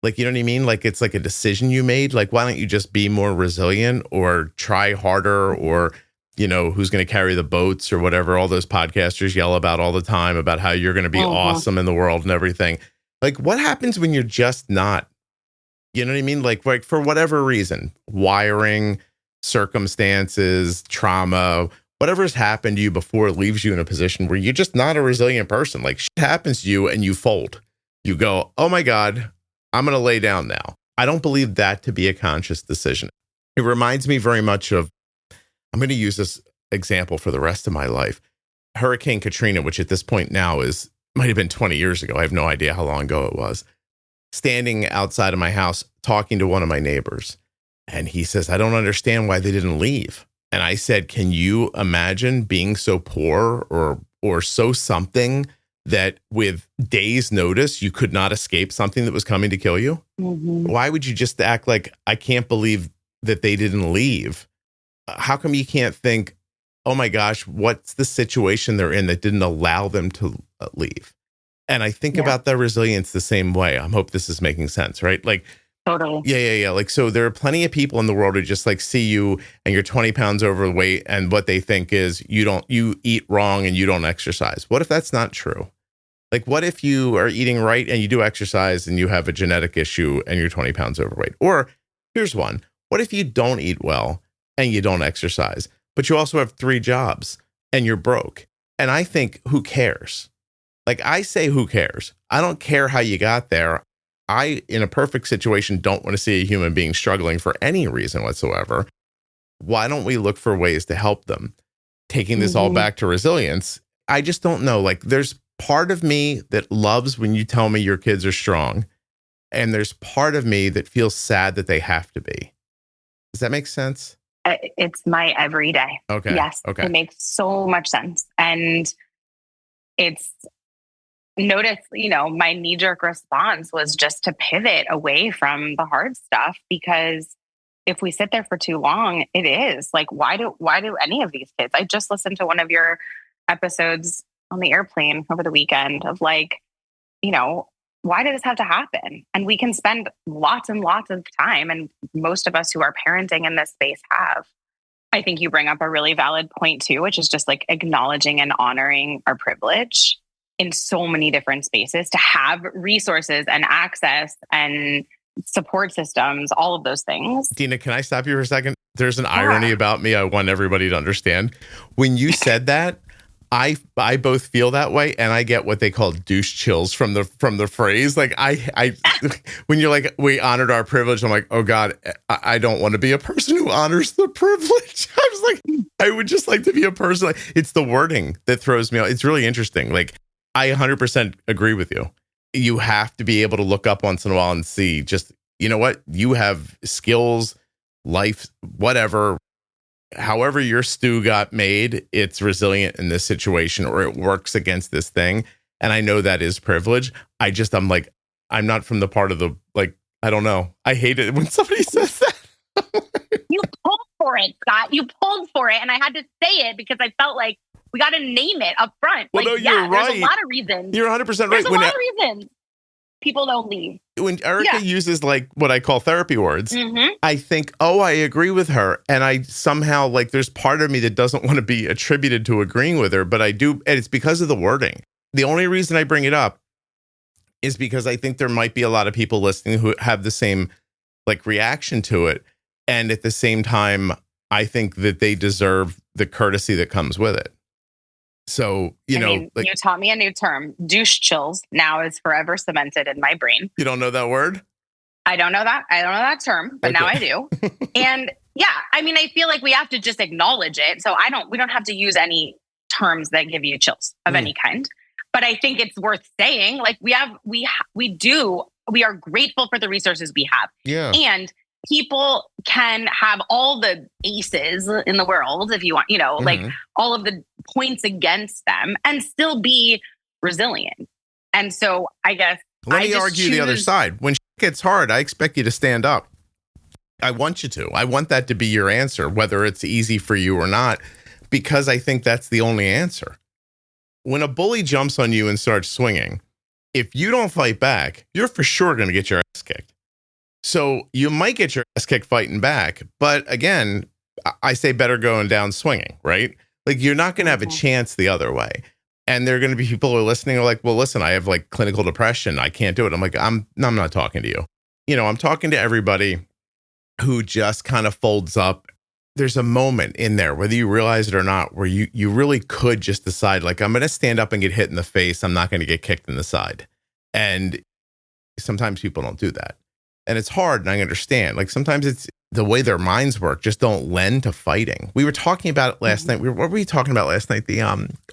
You know what I mean? It's a decision you made. Why don't you just be more resilient or try harder, or, who's going to carry the boats or whatever all those podcasters yell about all the time about how you're going to be awesome in the world and everything. What happens when you're just not? You know what I mean? For whatever reason, wiring, circumstances, trauma, whatever's happened to you before leaves you in a position where you're just not a resilient person. Shit happens to you and you fold. You go, oh my God, I'm going to lay down now. I don't believe that to be a conscious decision. It reminds me very much of, I'm going to use this example for the rest of my life. Hurricane Katrina, which at this point now might have been 20 years ago. I have no idea how long ago it was. Standing outside of my house, talking to one of my neighbors. And he says, I don't understand why they didn't leave. And I said, can you imagine being so poor or or so something that with days notice, you could not escape something that was coming to kill you? Why would you just act like, I can't believe that they didn't leave? How come you can't think, oh my gosh, what's the situation they're in that didn't allow them to leave? And I think about their resilience the same way. I hope this is making sense, right? Like, totally. Yeah. Like, so there are plenty of people in the world who just like see you and you're 20 pounds overweight, and what they think is you eat wrong and you don't exercise. What if that's not true? Like, what if you are eating right and you do exercise and you have a genetic issue and you're 20 pounds overweight? Or here's one. What if you don't eat well and you don't exercise, but you also have 3 jobs and you're broke? And I think, who cares? Like, I say, who cares? I don't care how you got there. I, in a perfect situation, don't want to see a human being struggling for any reason whatsoever. Why don't we look for ways to help them? Taking this all back to resilience, I just don't know. Like, there's part of me that loves when you tell me your kids are strong, and there's part of me that feels sad that they have to be. Does that make sense? It's my everyday. Okay. Yes. Okay. It makes so much sense. And it's, notice, my knee-jerk response was just to pivot away from the hard stuff, because if we sit there for too long, it is like, why do any of these kids? I just listened to one of your episodes on the airplane over the weekend of like, why did this have to happen? And we can spend lots and lots of time, and most of us who are parenting in this space have. I think you bring up a really valid point too, which is just like acknowledging and honoring our privilege in so many different spaces to have resources and access and support systems, all of those things. Dina, can I stop you for a second? There's an irony about me I want everybody to understand. When you said that, I both feel that way, and I get what they call douche chills from the phrase. Like, I when you're like, we honored our privilege, I'm like, oh God, I don't want to be a person who honors the privilege. I was like, I would just like to be a person. Like, it's the wording that throws me out. It's really interesting. Like, I 100% agree with you. You have to be able to look up once in a while and see, just, you know what, you have skills, life, whatever. However your stew got made, it's resilient in this situation, or it works against this thing. And I know that is privilege. I'm like, I'm not from the part of the, like, I don't know. I hate it when somebody says that. You pulled for it, Scott. You pulled for it. And I had to say it because I felt like we got to name it up front. Well, like, no, you're right. There's a lot of reasons. You're 100% right. There's a lot of reasons people don't leave. When Erica uses like what I call therapy words, I think, oh, I agree with her. And I somehow, like, there's part of me that doesn't want to be attributed to agreeing with her, but I do. And it's because of the wording. The only reason I bring it up is because I think there might be a lot of people listening who have the same like reaction to it. And at the same time, I think that they deserve the courtesy that comes with it. So, you taught me a new term, douche chills, now is forever cemented in my brain. You don't know that word? I don't know that term, but now I do. And I feel like we have to just acknowledge it. So we don't have to use any terms that give you chills of any kind. But I think it's worth saying, like, we are grateful for the resources we have. Yeah. And people can have all the aces in the world, if you want, like all of the points against them, and still be resilient. And so I guess let me argue the other side. When shit gets hard, I expect you to stand up. I want you to. I want that to be your answer, whether it's easy for you or not, because I think that's the only answer. When a bully jumps on you and starts swinging, if you don't fight back, you're for sure going to get your ass kicked. So you might get your ass kicked fighting back. But again, I say better going down swinging, right? Like, you're not going to have a chance the other way. And there are going to be people who are listening who are like, well, listen, I have like clinical depression. I can't do it. I'm like, I'm not talking to you. I'm talking to everybody who just kind of folds up. There's a moment in there, whether you realize it or not, where you really could just decide, like, I'm going to stand up and get hit in the face. I'm not going to get kicked in the side. And sometimes people don't do that. And it's hard, and I understand. Like, sometimes it's the way their minds work just don't lend to fighting. We were talking about it last night. What were we talking about last night? The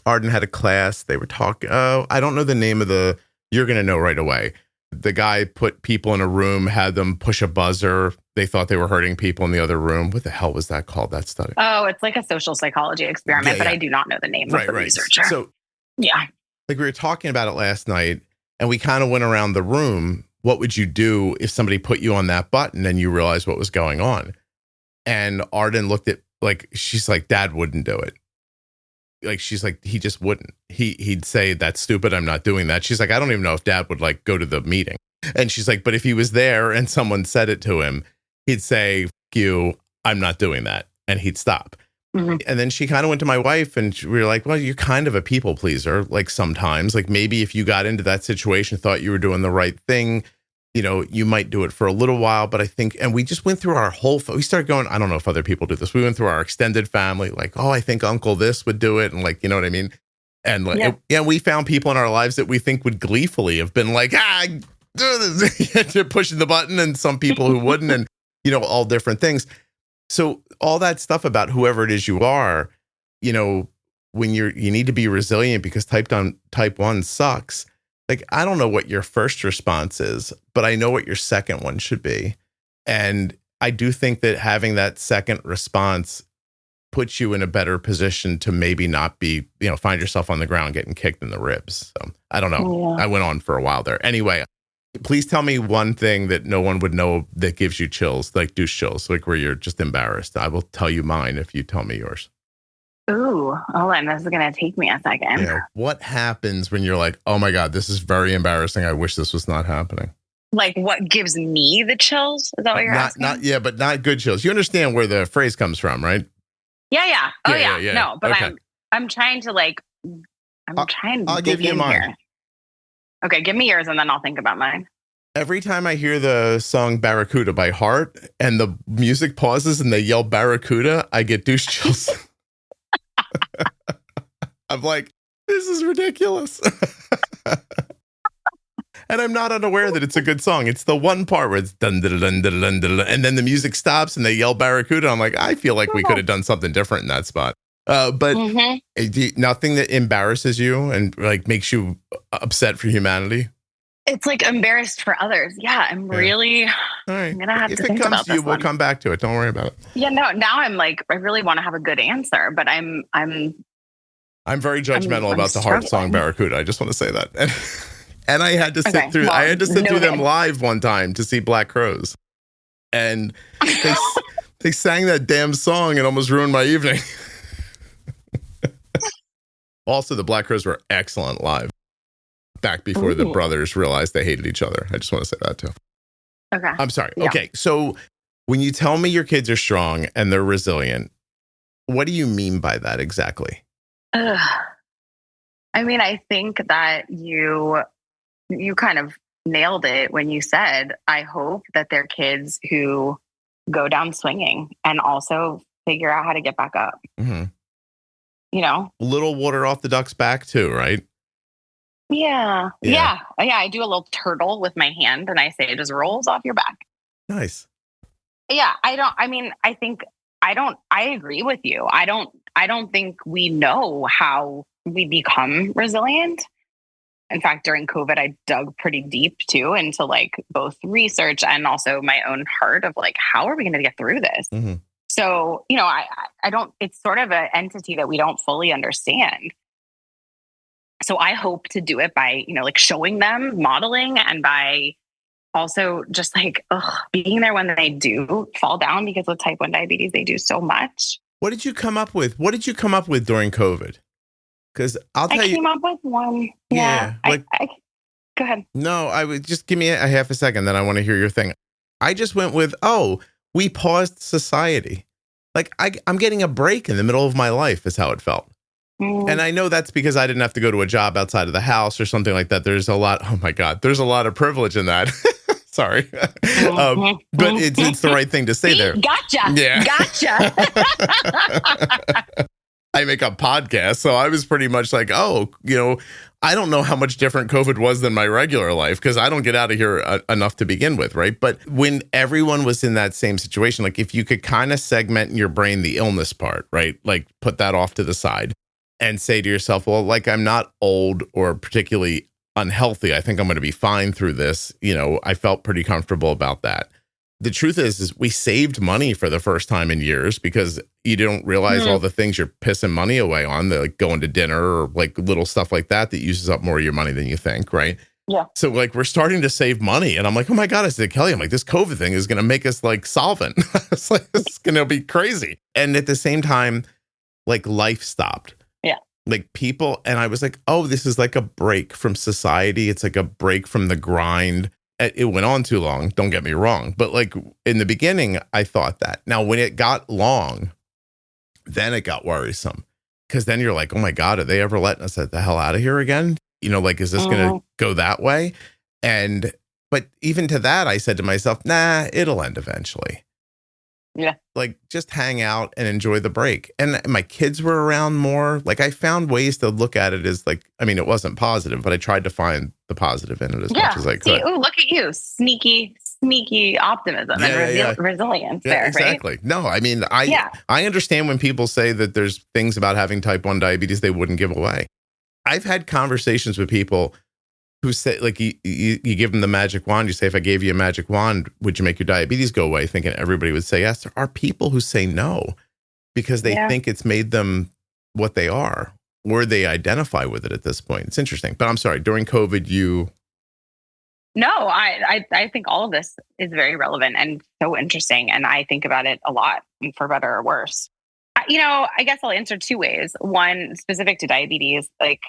Arden had a class. They were talking. I don't know the name of the. You're going to know right away. The guy put people in a room, had them push a buzzer. They thought they were hurting people in the other room. What the hell was that called? That study? Oh, it's like a social psychology experiment, but I do not know the name of the researcher. So Yeah. Like we were talking about it last night and we kind of went around the room. What would you do if somebody put you on that button and you realized what was going on? And Arden looked at, like, she's like, Dad wouldn't do it. Like, she's like, he just wouldn't. He'd say, that's stupid. I'm not doing that. She's like, I don't even know if Dad would like go to the meeting. And she's like, but if he was there and someone said it to him, he'd say, F you, I'm not doing that. And he'd stop. Mm-hmm. And then she kind of went to my wife and we were like, well, you're kind of a people pleaser. Like sometimes, like maybe if you got into that situation, thought you were doing the right thing, you know, you might do it for a little while. But I think, and we just went through our whole, we started going, I don't know if other people do this. We went through our extended family, like, oh, I think Uncle this would do it. And like, you know what I mean? And like, yeah, we found people in our lives that we think would gleefully have been like, pushing the button, and some people who wouldn't, and, you know, all different things. So all that stuff about whoever it is you are, you know, when you need to be resilient because type 1 sucks. Like, I don't know what your first response is, but I know what your second one should be. And I do think that having that second response puts you in a better position to maybe not be, you know, find yourself on the ground getting kicked in the ribs. So I don't know. Yeah. I went on for a while there. Anyway, please tell me one thing that no one would know that gives you chills, like douche chills, like where you're just embarrassed. I will tell you mine if you tell me yours. Ooh, hold on. This is going to take me a second. Yeah. What happens when you're like, oh my God, this is very embarrassing. I wish this was not happening. Like what gives me the chills? Is that what you're asking? Yeah, but not good chills. You understand where the phrase comes from, right? Yeah. Oh yeah. No, but okay. I'm trying to like, I'll give you mine. Here. Okay, give me yours and then I'll think about mine. Every time I hear the song Barracuda by Heart and the music pauses and they yell Barracuda, I get douche chills. I'm like, this is ridiculous. And I'm not unaware that it's a good song. It's the one part where it's dun dun dun dun dun dun, and then the music stops and they yell Barracuda. I'm like, I feel like we could have done something different in that spot. But nothing that embarrasses you and like makes you upset for humanity. It's like embarrassed for others. Yeah, I'm really. All right. I'm gonna have to think about this. If it comes to you, we'll come back to it. Don't worry about it. Yeah, no. Now I'm like, I really want to have a good answer, but I'm very judgmental about the Heart song Barracuda. I just want to say that. And I had to sit through. I had to sit through them live one time to see Black Crowes, and they sang that damn song and almost ruined my evening. Also, the Black Crowes were excellent live. Back before the brothers realized they hated each other. I just want to say that too. Okay. I'm sorry. Yeah. Okay. So when you tell me your kids are strong and they're resilient, what do you mean by that exactly? I mean, I think that you kind of nailed it when you said, I hope that they're kids who go down swinging and also figure out how to get back up. Mm-hmm. You know, a little water off the duck's back too, right? Yeah. I do a little turtle with my hand and I say it just rolls off your back. Nice. Yeah. I agree with you. I don't think we know how we become resilient. In fact, during COVID, I dug pretty deep too into like both research and also my own heart of like, how are we going to get through this? Mm-hmm. So, you know, I don't, it's sort of an entity that we don't fully understand. So I hope to do it by, you know, like showing them, modeling, and by also just like being there when they do fall down, because with type 1 diabetes, they do so much. What did you come up with? What did you come up with during COVID? Because I'll tell you. I came up with one. Yeah. Like, go ahead. No, I would just give me a half a second. Then I want to hear your thing. I just went with, we paused society. Like I'm getting a break in the middle of my life is how it felt. And I know that's because I didn't have to go to a job outside of the house or something like that. There's a lot. Oh my God. There's a lot of privilege in that. Sorry. But it's the right thing to say there. Gotcha. Yeah. Gotcha. I make a podcast. So I was pretty much like, I don't know how much different COVID was than my regular life because I don't get out of here enough to begin with. Right. But when everyone was in that same situation, like if you could kind of segment in your brain the illness part, right, like put that off to the side and say to yourself, well, like I'm not old or particularly unhealthy. I think I'm going to be fine through this. You know, I felt pretty comfortable about that. the truth is we saved money for the first time in years because you don't realize all the things you're pissing money away on, like going to dinner or like little stuff like that uses up more of your money than you think, right? Yeah. So like we're starting to save money, and I'm like, oh my God, I said, Kelly, I'm like, this COVID thing is going to make us like solvent. It's like, it's going to be crazy. And at the same time, like life stopped. Yeah. Like people, and I was like, oh, this is like a break from society. It's like a break from the grind. It went on too long, don't get me wrong. But like in the beginning, I thought that. Now, when it got long, then it got worrisome. Because then you're like, oh my God, are they ever letting us the hell out of here again? You know, like, is this going to go that way? But even to that, I said to myself, nah, it'll end eventually. Yeah. Like just hang out and enjoy the break. And my kids were around more. Like I found ways to look at it as like, I mean, it wasn't positive, but I tried to find the positive in it as much as I could. Ooh, look at you. Sneaky optimism and resilience there, exactly. Right? No, I mean, I understand when people say that there's things about having type 1 diabetes they wouldn't give away. I've had conversations with people who say, like, you give them the magic wand. You say, if I gave you a magic wand, would you make your diabetes go away? Thinking everybody would say yes. There are people who say no because they think it's made them what they are, or they identify with it at this point. It's interesting. But I'm sorry, during COVID, No, I think all of this is very relevant and so interesting. And I think about it a lot, for better or worse. I guess I'll answer two ways. One, specific to diabetes, like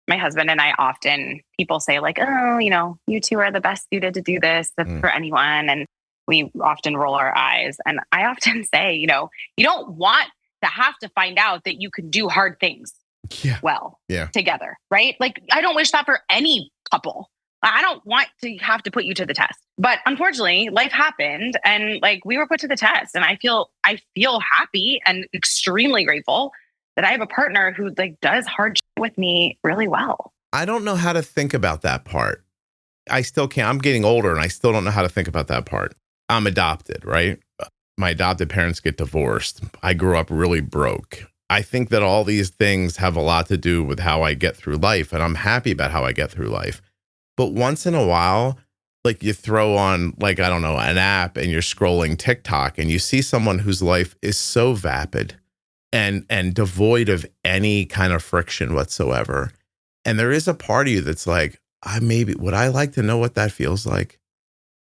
my husband and I often, people say like, oh, you two are the best suited to do this for anyone. And we often roll our eyes. And I often say, you don't want to have to find out that you can do hard things together, right? Like, I don't wish that for any couple. I don't want to have to put you to the test. But unfortunately, life happened and like we were put to the test. And I feel happy and extremely grateful that I have a partner who like does hard shit with me really well. I don't know how to think about that part. I still can't. I'm getting older and I still don't know how to think about that part. I'm adopted, right? My adopted parents get divorced. I grew up really broke. I think that all these things have a lot to do with how I get through life, and I'm happy about how I get through life. But once in a while, like you throw on, like, I don't know, an app and you're scrolling TikTok and you see someone whose life is so vapid and devoid of any kind of friction whatsoever. And there is a part of you that's like, would I like to know what that feels like?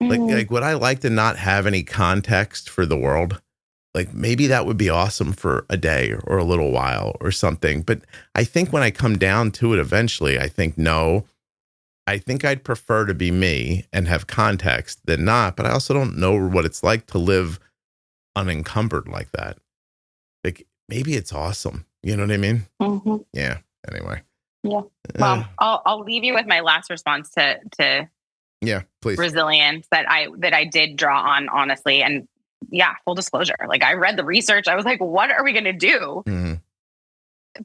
Like, would I like to not have any context for the world? Like, maybe that would be awesome for a day or a little while or something. But I think when I come down to it eventually, I think, no, I think I'd prefer to be me and have context than not. But I also don't know what it's like to live unencumbered like that. Like, maybe it's awesome. You know what I mean? Mm-hmm. Yeah. Anyway. Yeah. Well, I'll leave you with my last response to please. Resilience that I did draw on, honestly. And yeah, full disclosure. Like, I read the research. I was like, what are we going to do? Mm-hmm.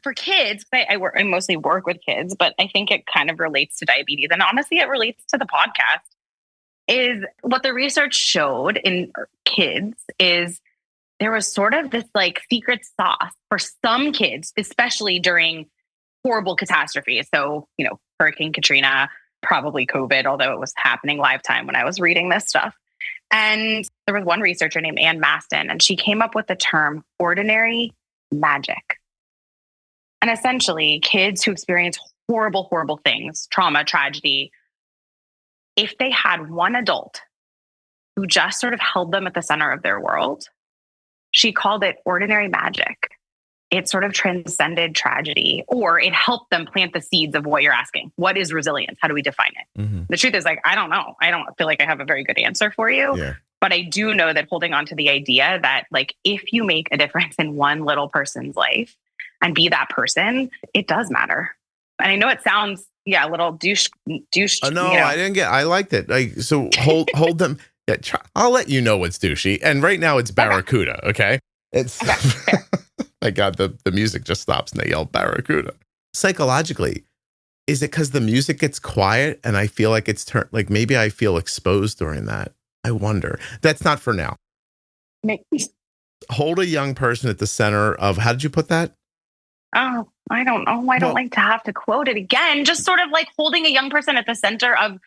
For kids? I mostly work with kids, but I think it kind of relates to diabetes. And honestly, it relates to the podcast. Is what the research showed in kids is there was sort of this like secret sauce for some kids, especially during horrible catastrophes. So, Hurricane Katrina, probably COVID, although it was happening live time when I was reading this stuff. And there was one researcher named Ann Maston, and she came up with the term ordinary magic. And essentially, kids who experience horrible, horrible things, trauma, tragedy, if they had one adult who just sort of held them at the center of their world, she called it ordinary magic. It sort of transcended tragedy, or it helped them plant the seeds of what you're asking. What is resilience? How do we define it? Mm-hmm. The truth is, like, I don't know. I don't feel like I have a very good answer for you. Yeah. But I do know that holding on to the idea that, like, if you make a difference in one little person's life and be that person, it does matter. And I know it sounds, a little douche. Oh, no, I didn't get. I liked it. Like, so hold them. Yeah, I'll let you know what's douchey. And right now it's Barracuda. Okay. It's. Okay. My God, the music just stops and they yell Barracuda. Psychologically, is it because the music gets quiet and I feel like it's like maybe I feel exposed during that? I wonder. That's not for now. Hold a young person at the center of, how did you put that? Oh, I don't know. I don't like to have to quote it again. Just sort of like holding a young person at the center of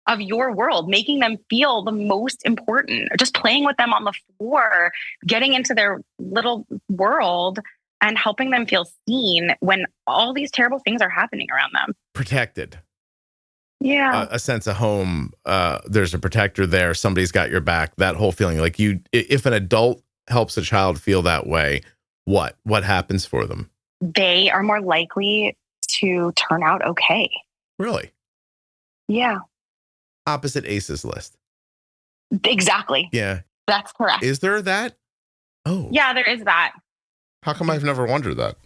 of your world, making them feel the most important, or just playing with them on the floor, getting into their little world and helping them feel seen when all these terrible things are happening around them. Protected. Yeah. A sense of home. There's a protector there. Somebody's got your back. That whole feeling, like if an adult helps a child feel that way, what happens for them? They are more likely to turn out okay. Really? Yeah. Opposite ACEs list. Exactly. Yeah. That's correct. Is there that? Oh. Yeah, there is that. How come I've never wondered that?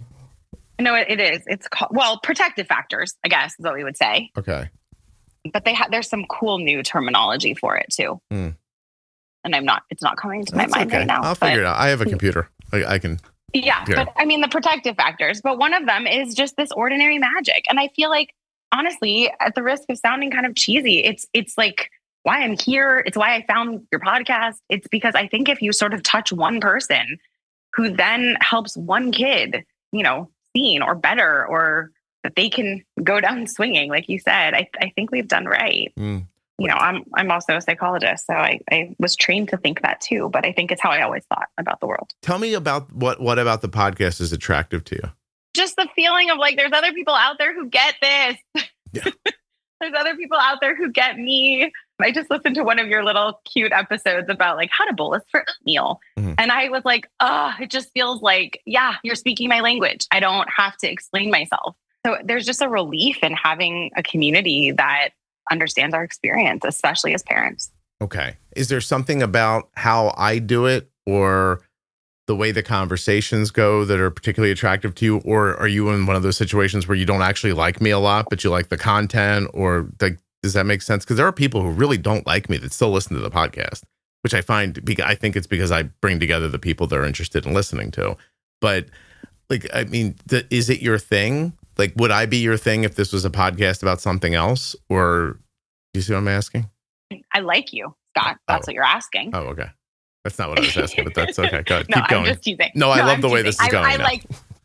No, it is. It's called, protective factors, I guess, is what we would say. Okay. But there's some cool new terminology for it too. And it's not coming to my mind right now. I'll figure it out. I have a computer. I can. Yeah. But I mean, the protective factors, but one of them is just this ordinary magic. And I feel like, honestly, at the risk of sounding kind of cheesy, it's like why I'm here. It's why I found your podcast. It's because I think if you sort of touch one person who then helps one kid, seen or better, or that they can go down swinging, like you said, I think we've done right. I'm also a psychologist, so I was trained to think that too, but I think it's how I always thought about the world. Tell me about what about the podcast is attractive to you? Just the feeling of like, there's other people out there who get this. Yeah. There's other people out there who get me. I just listened to one of your little cute episodes about like how to bolus for oatmeal. And I was like, it just feels like, yeah, you're speaking my language. I don't have to explain myself. So there's just a relief in having a community that understands our experience, especially as parents. Okay. Is there something about how I do it or the way the conversations go that are particularly attractive to you? Or are you in one of those situations where you don't actually like me a lot, but you like the content? Or does that make sense? Because there are people who really don't like me that still listen to the podcast, which I think it's because I bring together the people they're interested in listening to. But is it your thing? Like, would I be your thing if this was a podcast about something else? Or do you see what I'm asking? I like you, Scott. That's what you're asking. Oh, okay. That's not what I was asking, but that's okay. Go ahead. No, Keep going. I'm just teasing. No, I love the way this is going.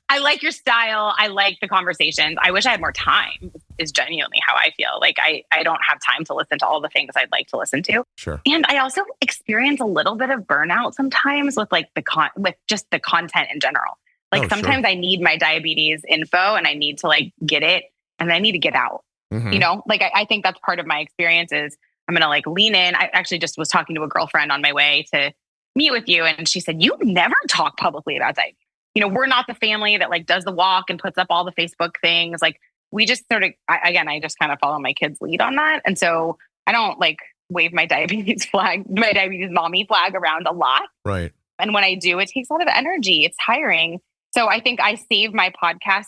I like your style. I like the conversations. I wish I had more time, is genuinely how I feel. Like I don't have time to listen to all the things I'd like to listen to. Sure. And I also experience a little bit of burnout sometimes with like with just the content in general. Like sometimes I need my diabetes info and I need to like get it and then I need to get out. Like I think that's part of my experience is I'm going to like lean in. I actually just was talking to a girlfriend on my way to meet with you. And she said, you never talk publicly about diabetes. We're not the family that like does the walk and puts up all the Facebook things. Like we just sort of, I just kind of follow my kids' lead on that. And so I don't like wave my diabetes mommy flag around a lot. Right. And when I do, it takes a lot of energy. It's tiring. So I think I save my podcast,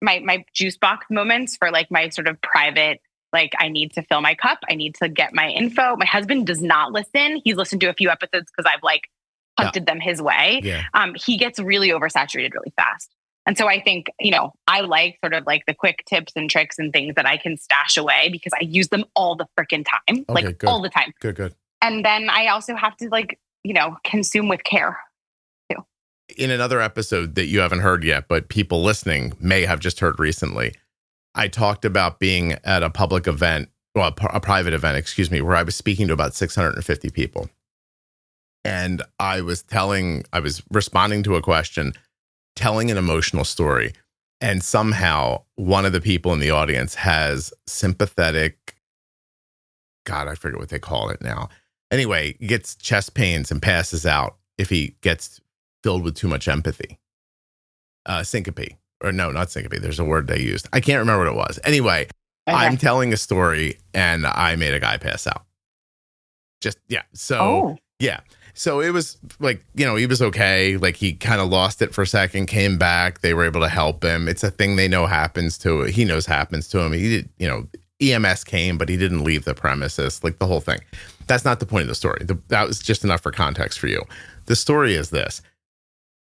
my Juicebox moments for like my sort of private, like I need to fill my cup. I need to get my info. My husband does not listen. He's listened to a few episodes because I've like hunted them his way. Yeah. He gets really oversaturated really fast. And so I think, I like sort of like the quick tips and tricks and things that I can stash away because I use them all the freaking time, good. All the time. Good. And then I also have to like, consume with care. In another episode that you haven't heard yet, but people listening may have just heard recently, I talked about being at a public event, a private event, where I was speaking to about 650 people. And I was responding to a question, telling an emotional story. And somehow one of the people in the audience has sympathetic, God, I forget what they call it now. Anyway, he gets chest pains and passes out if he gets filled with too much empathy. Syncope. Or no, not syncope. There's a word they used. I can't remember what it was. Anyway, okay. I'm telling a story and I made a guy pass out. Yeah. So it was like, he was okay. Like he kind of lost it for a second, came back. They were able to help him. It's a thing they know happens to him. He knows happens to him. He did, EMS came, but he didn't leave the premises, like the whole thing. That's not the point of the story. That was just enough for context for you. The story is this.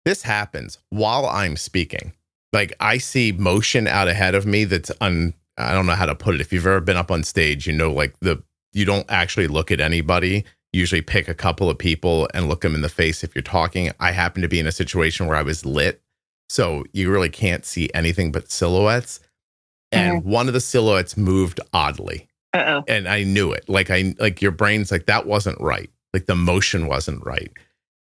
This happens while I'm speaking. Like I see motion out ahead of me that's I don't know how to put it. If you've ever been up on stage, like you don't actually look at anybody. You usually pick a couple of people and look them in the face if you're talking. I happen to be in a situation where I was lit, so you really can't see anything but silhouettes. And one of the silhouettes moved oddly. Uh-oh. And I knew it. Like your brain's like, that wasn't right. Like the motion wasn't right.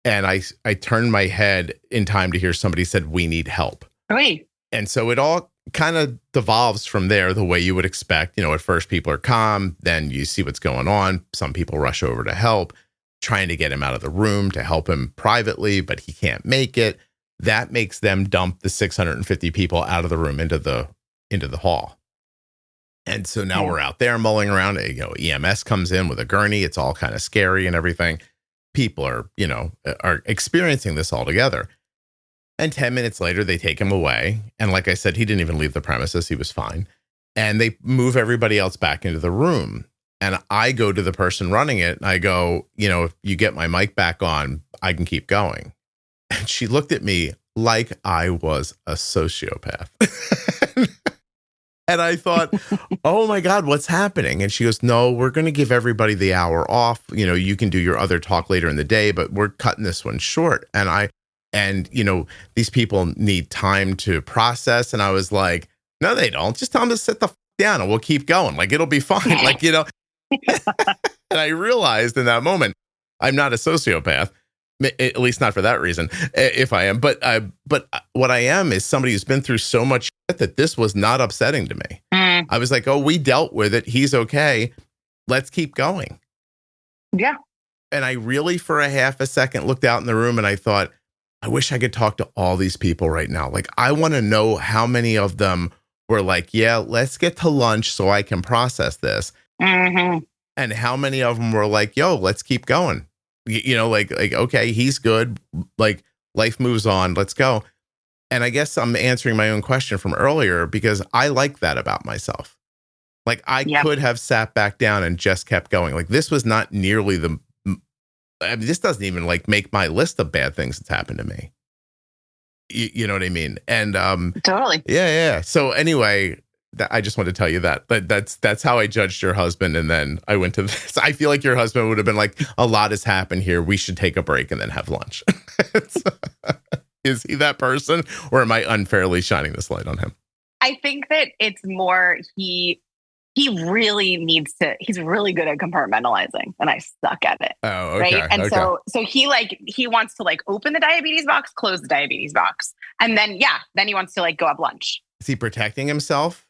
And I turned my head in time to hear somebody said, "We need help." Wait. And so it all kind of devolves from there the way you would expect. At first people are calm, then you see what's going on. Some people rush over to help, trying to get him out of the room to help him privately, but he can't make it. That makes them dump the 650 people out of the room into the hall. And so now we're out there mulling around. EMS comes in with a gurney. It's all kind of scary and everything. People are experiencing this all together. And 10 minutes later, they take him away. And like I said, he didn't even leave the premises. He was fine. And they move everybody else back into the room. And I go to the person running it. And I go, if you get my mic back on, I can keep going. And she looked at me like I was a sociopath. And I thought, oh my God, what's happening? And she goes, "No, we're going to give everybody the hour off. You can do your other talk later in the day, but we're cutting this one short." And these people need time to process. And I was like, "No, they don't. Just tell them to sit the down and we'll keep going. Like, it'll be fine." And I realized in that moment, I'm not a sociopath, at least not for that reason, if I am. But what I am is somebody who's been through so much shit that this was not upsetting to me. I was like, "Oh, we dealt with it. He's okay. Let's keep going." Yeah. And I really, for a half a second, looked out in the room and I thought, I wish I could talk to all these people right now. Like, I want to know how many of them were like, "Yeah, let's get to lunch so I can process this." Mm-hmm. And how many of them were like, "Yo, let's keep going." Like, okay, he's good. Like, life moves on. Let's go. And I guess I'm answering my own question from earlier because I like that about myself. Like, I could have sat back down and just kept going. Like, this was not nearly this doesn't even like make my list of bad things that's happened to me. You know what I mean? And totally. Yeah. So anyway, I just wanted to tell you that. That's how I judged your husband. And then I went to this. I feel like your husband would have been like, "A lot has happened here. We should take a break and then have lunch." Is he that person, or am I unfairly shining this light on him? I think that it's more he really needs to. He's really good at compartmentalizing, and I suck at it. Oh, okay. Right. And so he wants to like open the diabetes box, close the diabetes box, and then he wants to like go have lunch. Is he protecting himself,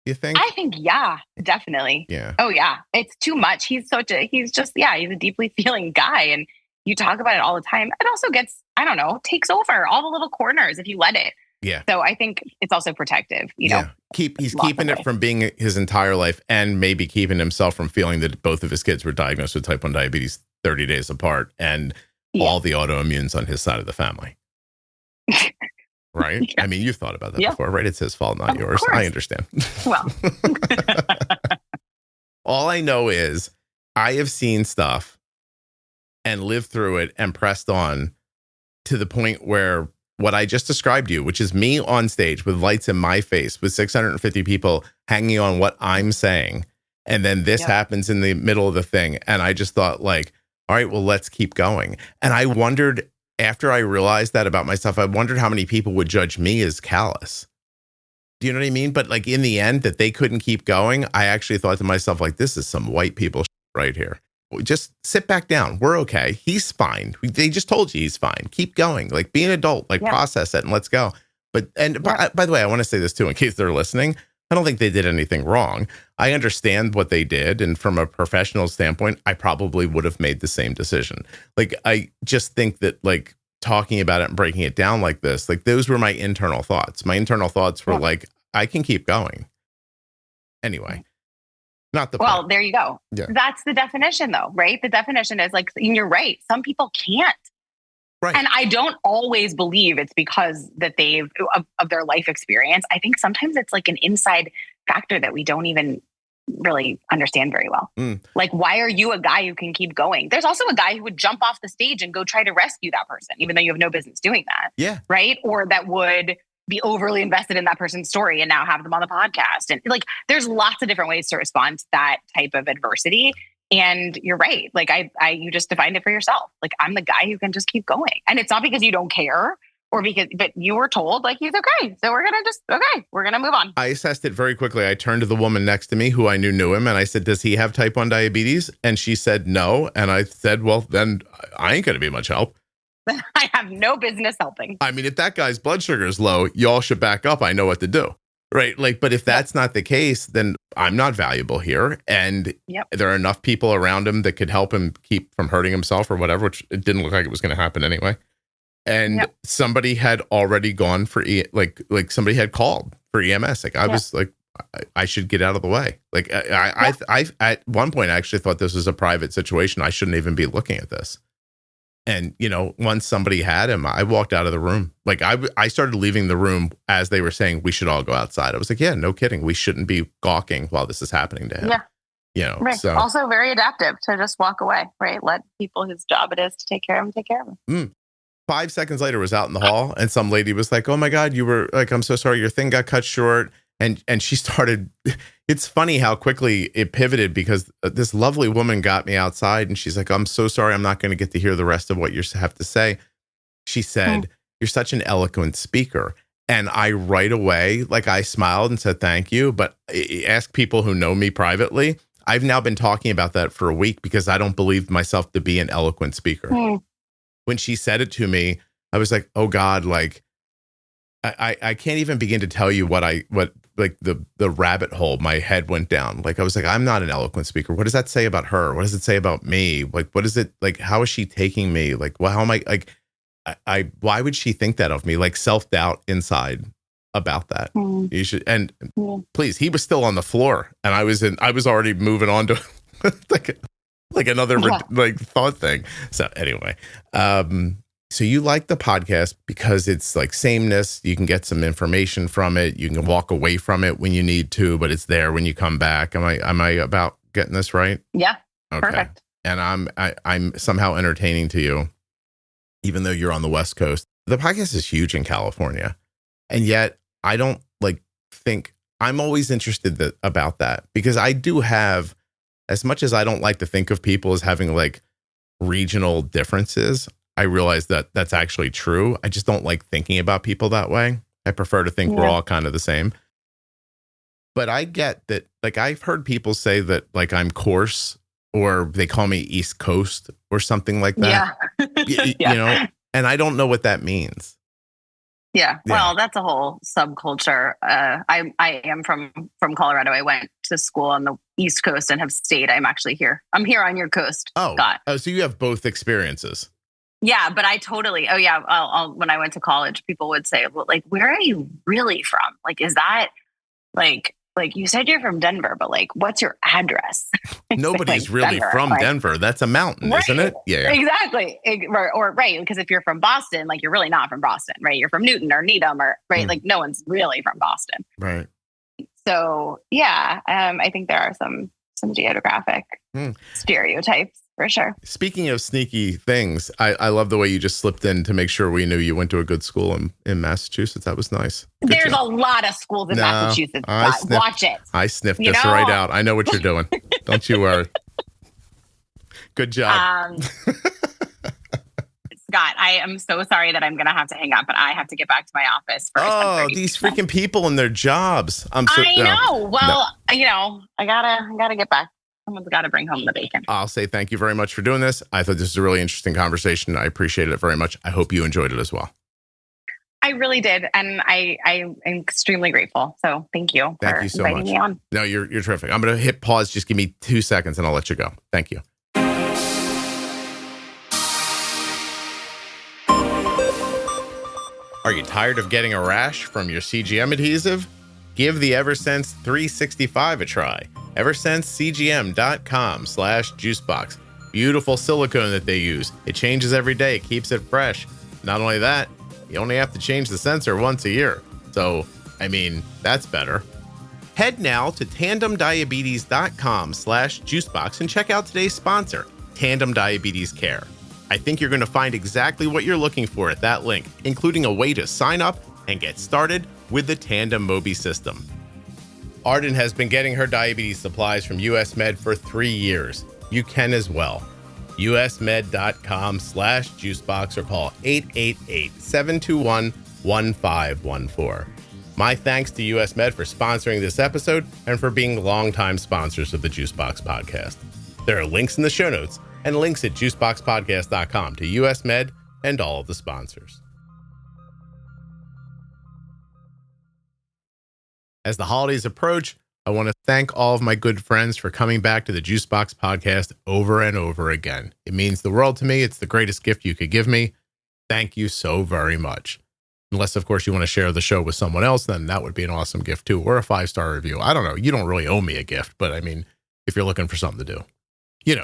you think? I think, yeah, definitely. Yeah. Oh, yeah. It's too much. He's a deeply feeling guy. And you talk about it all the time. It also gets, takes over all the little corners if you let it. Yeah. So I think it's also protective, He's keeping it from being his entire life, and maybe keeping himself from feeling that both of his kids were diagnosed with type 1 diabetes 30 days apart, and all the autoimmunes on his side of the family. Right? Yeah. I mean, you've thought about that before, right? It's his fault, not yours. Course. I understand. Well, all I know is I have seen stuff and lived through it and pressed on to the point where what I just described to you, which is me on stage with lights in my face with 650 people hanging on what I'm saying. And then this happens in the middle of the thing. And I just thought, like, all right, well, let's keep going. And I wondered, after I realized that about myself, I wondered how many people would judge me as callous. Do you know what I mean? But like in the end, that they couldn't keep going, I actually thought to myself, like, this is some white people right here. Just sit back down. We're okay. He's fine. They just told you he's fine. Keep going. Like, be an adult, like process it and let's go. But, by the way, I want to say this too, in case they're listening. I don't think they did anything wrong. I understand what they did. And from a professional standpoint, I probably would have made the same decision. Like, I just think that like talking about it and breaking it down like this, like those were my internal thoughts. My internal thoughts were like, I can keep going. Anyway. Not the point. There you go. Yeah. That's the definition though, right? The definition is like, and you're right. Some people can't. Right. And I don't always believe it's because that of their life experience. I think sometimes it's like an inside factor that we don't even really understand very well. Like, why are you a guy who can keep going? There's also a guy who would jump off the stage and go try to rescue that person, even though you have no business doing that. Yeah. Right. Or that would be overly invested in that person's story and now have them on the podcast. And like, there's lots of different ways to respond to that type of adversity. And you're right. Like you just defined it for yourself. Like, I'm the guy who can just keep going. And it's not because you don't care but you were told like he's okay. So we're going to move on. I assessed it very quickly. I turned to the woman next to me who I knew him. And I said, does he have type 1 diabetes? And she said, no. And I said, well, then I ain't going to be much help. I have no business helping. I mean, if that guy's blood sugar is low, y'all should back up. I know what to do. Right. Like, but if that's not the case, then I'm not valuable here. And there are enough people around him that could help him keep from hurting himself or whatever, which it didn't look like it was going to happen anyway. And somebody had already gone for like somebody had called for EMS. Like I was like, I should get out of the way. Like I at one point I actually thought this was a private situation. I shouldn't even be looking at this. And, you know, once somebody had him, I walked out of the room. Like I started leaving the room as they were saying we should all go outside. I was like, yeah, no kidding. We shouldn't be gawking while this is happening to him. Yeah. You know, right. So also very adaptive to just walk away, right? Let people whose job it is to take care of him, take care of him. 5 seconds later was out in the hall and some lady was like, oh my God, you were like, I'm so sorry. Your thing got cut short. And she started, it's funny how quickly it pivoted because this lovely woman got me outside and she's like, I'm so sorry. I'm not going to get to hear the rest of what you have to say. She said, you're such an eloquent speaker. And I right away, like I smiled and said, thank you. But ask people who know me privately. I've now been talking about that for a week because I don't believe myself to be an eloquent speaker. When she said it to me, I was like, oh God, like I can't even begin to tell you what like the rabbit hole my head went down. Like I was like, I'm not an eloquent speaker. What does that say about her? What does it say about me? Like, what is it like? How is she taking me? Like, well, how am I like, why would she think that of me? Like self-doubt inside about that. You should, and please, he was still on the floor and I was already moving on to like another like thought thing. So anyway, so you like the podcast because it's like sameness. You can get some information from it. You can walk away from it when you need to, but it's there when you come back. Am I about getting this right? Yeah. Okay. Perfect. And I'm somehow entertaining to you, even though you're on the West Coast. The podcast is huge in California. And yet I don't like think I'm always interested about that because I do have, as much as I don't like to think of people as having like regional differences, I realize that that's actually true. I just don't like thinking about people that way. I prefer to think we're all kind of the same. But I get that, like, I've heard people say that, like, I'm coarse or they call me East Coast or something like that. You know, and I don't know what that means. Yeah. Well, that's a whole subculture. I am from Colorado. I went to school on the East Coast and have stayed. I'm actually here. I'm here on your coast, Scott. Oh, so you have both experiences. Yeah, but I totally. Oh, yeah. When I went to college, people would say, "Well, like, where are you really from? Like, is that like you said you're from Denver, but like, what's your address?" Nobody's like, really Denver, from Denver. That's a mountain, right, isn't it? Yeah, exactly. Or right, because if you're from Boston, like, you're really not from Boston, right? You're from Newton or Needham, or right, like, no one's really from Boston, right? So yeah, I think there are some geographic stereotypes. For sure. Speaking of sneaky things, I love the way you just slipped in to make sure we knew you went to a good school in Massachusetts. That was nice. There's a lot of schools in Massachusetts. Watch it. I sniffed this right out. I know what you're doing. Don't you worry. Good job. Scott, I am so sorry that I'm going to have to hang up, but I have to get back to my office first. Oh, these freaking people and their jobs. I know. Well, you know, I gotta get back. Someone's got to bring home the bacon. I'll say thank you very much for doing this. I thought this was a really interesting conversation. I appreciated it very much. I hope you enjoyed it as well. I really did. And I'm extremely grateful. So thank you for inviting me on. No, you're terrific. I'm going to hit pause. Just give me 2 seconds and I'll let you go. Thank you. Are you tired of getting a rash from your CGM adhesive? Give the Eversense 365 a try. EversenseCGM.com/juicebox. Beautiful silicone that they use. It changes every day. It keeps it fresh. Not only that, you only have to change the sensor once a year. So, I mean, that's better. Head now to tandemdiabetes.com/juicebox and check out today's sponsor, Tandem Diabetes Care. I think you're going to find exactly what you're looking for at that link, including a way to sign up and get started with the Tandem Mobi system. Arden has been getting her diabetes supplies from US Med for 3 years. You can as well. usmed.com/juicebox or call 888-721-1514. My thanks to US Med for sponsoring this episode and for being longtime sponsors of the Juicebox Podcast. There are links in the show notes and links at juiceboxpodcast.com to US Med and all of the sponsors. As the holidays approach, I want to thank all of my good friends for coming back to the Juicebox Podcast over and over again. It means the world to me. It's the greatest gift you could give me. Thank you so very much. Unless, of course, you want to share the show with someone else, then that would be an awesome gift too, or a 5-star review. I don't know. You don't really owe me a gift, but I mean, if you're looking for something to do,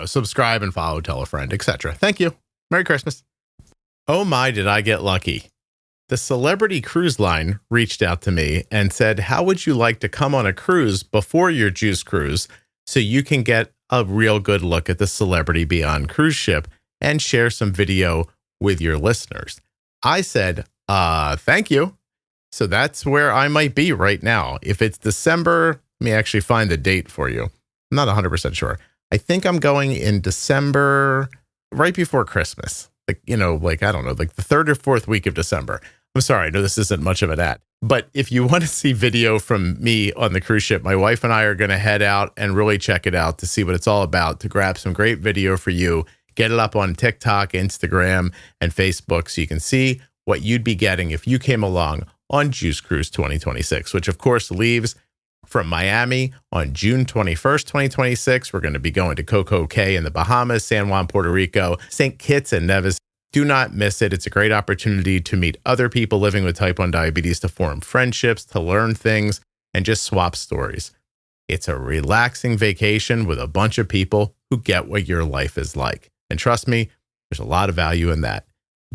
subscribe and follow, tell a friend, etc. Thank you. Merry Christmas. Oh my, did I get lucky. The Celebrity Cruise Line reached out to me and said, how would you like to come on a cruise before your Juice Cruise so you can get a real good look at the Celebrity Beyond cruise ship and share some video with your listeners? I said, thank you. So that's where I might be right now. If it's December, let me actually find the date for you. I'm not 100% sure. I think I'm going in December, right before Christmas. I don't know, like the 3rd or 4th week of December. I'm sorry, I know this isn't much of an ad, but if you want to see video from me on the cruise ship, my wife and I are going to head out and really check it out to see what it's all about, to grab some great video for you, get it up on TikTok, Instagram, and Facebook so you can see what you'd be getting if you came along on Juice Cruise 2026, which of course leaves from Miami on June 21st, 2026. We're going to be going to Coco Cay in the Bahamas, San Juan, Puerto Rico, St. Kitts and Nevis. Do not miss it. It's a great opportunity to meet other people living with type 1 diabetes, to form friendships, to learn things, and just swap stories. It's a relaxing vacation with a bunch of people who get what your life is like. And trust me, there's a lot of value in that.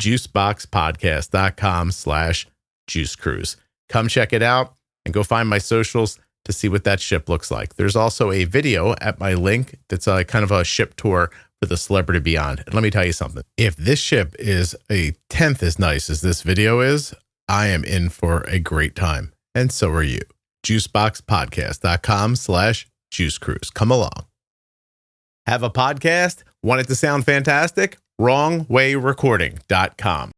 Juiceboxpodcast.com/juicecruise. Come check it out and go find my socials to see what that ship looks like. There's also a video at my link that's a kind of a ship tour for the Celebrity Beyond. And let me tell you something. If this ship is a 10th as nice as this video is, I am in for a great time. And so are you. Juiceboxpodcast.com/juicecruise. Come along. Have a podcast? Want it to sound fantastic? WrongWayRecording.com.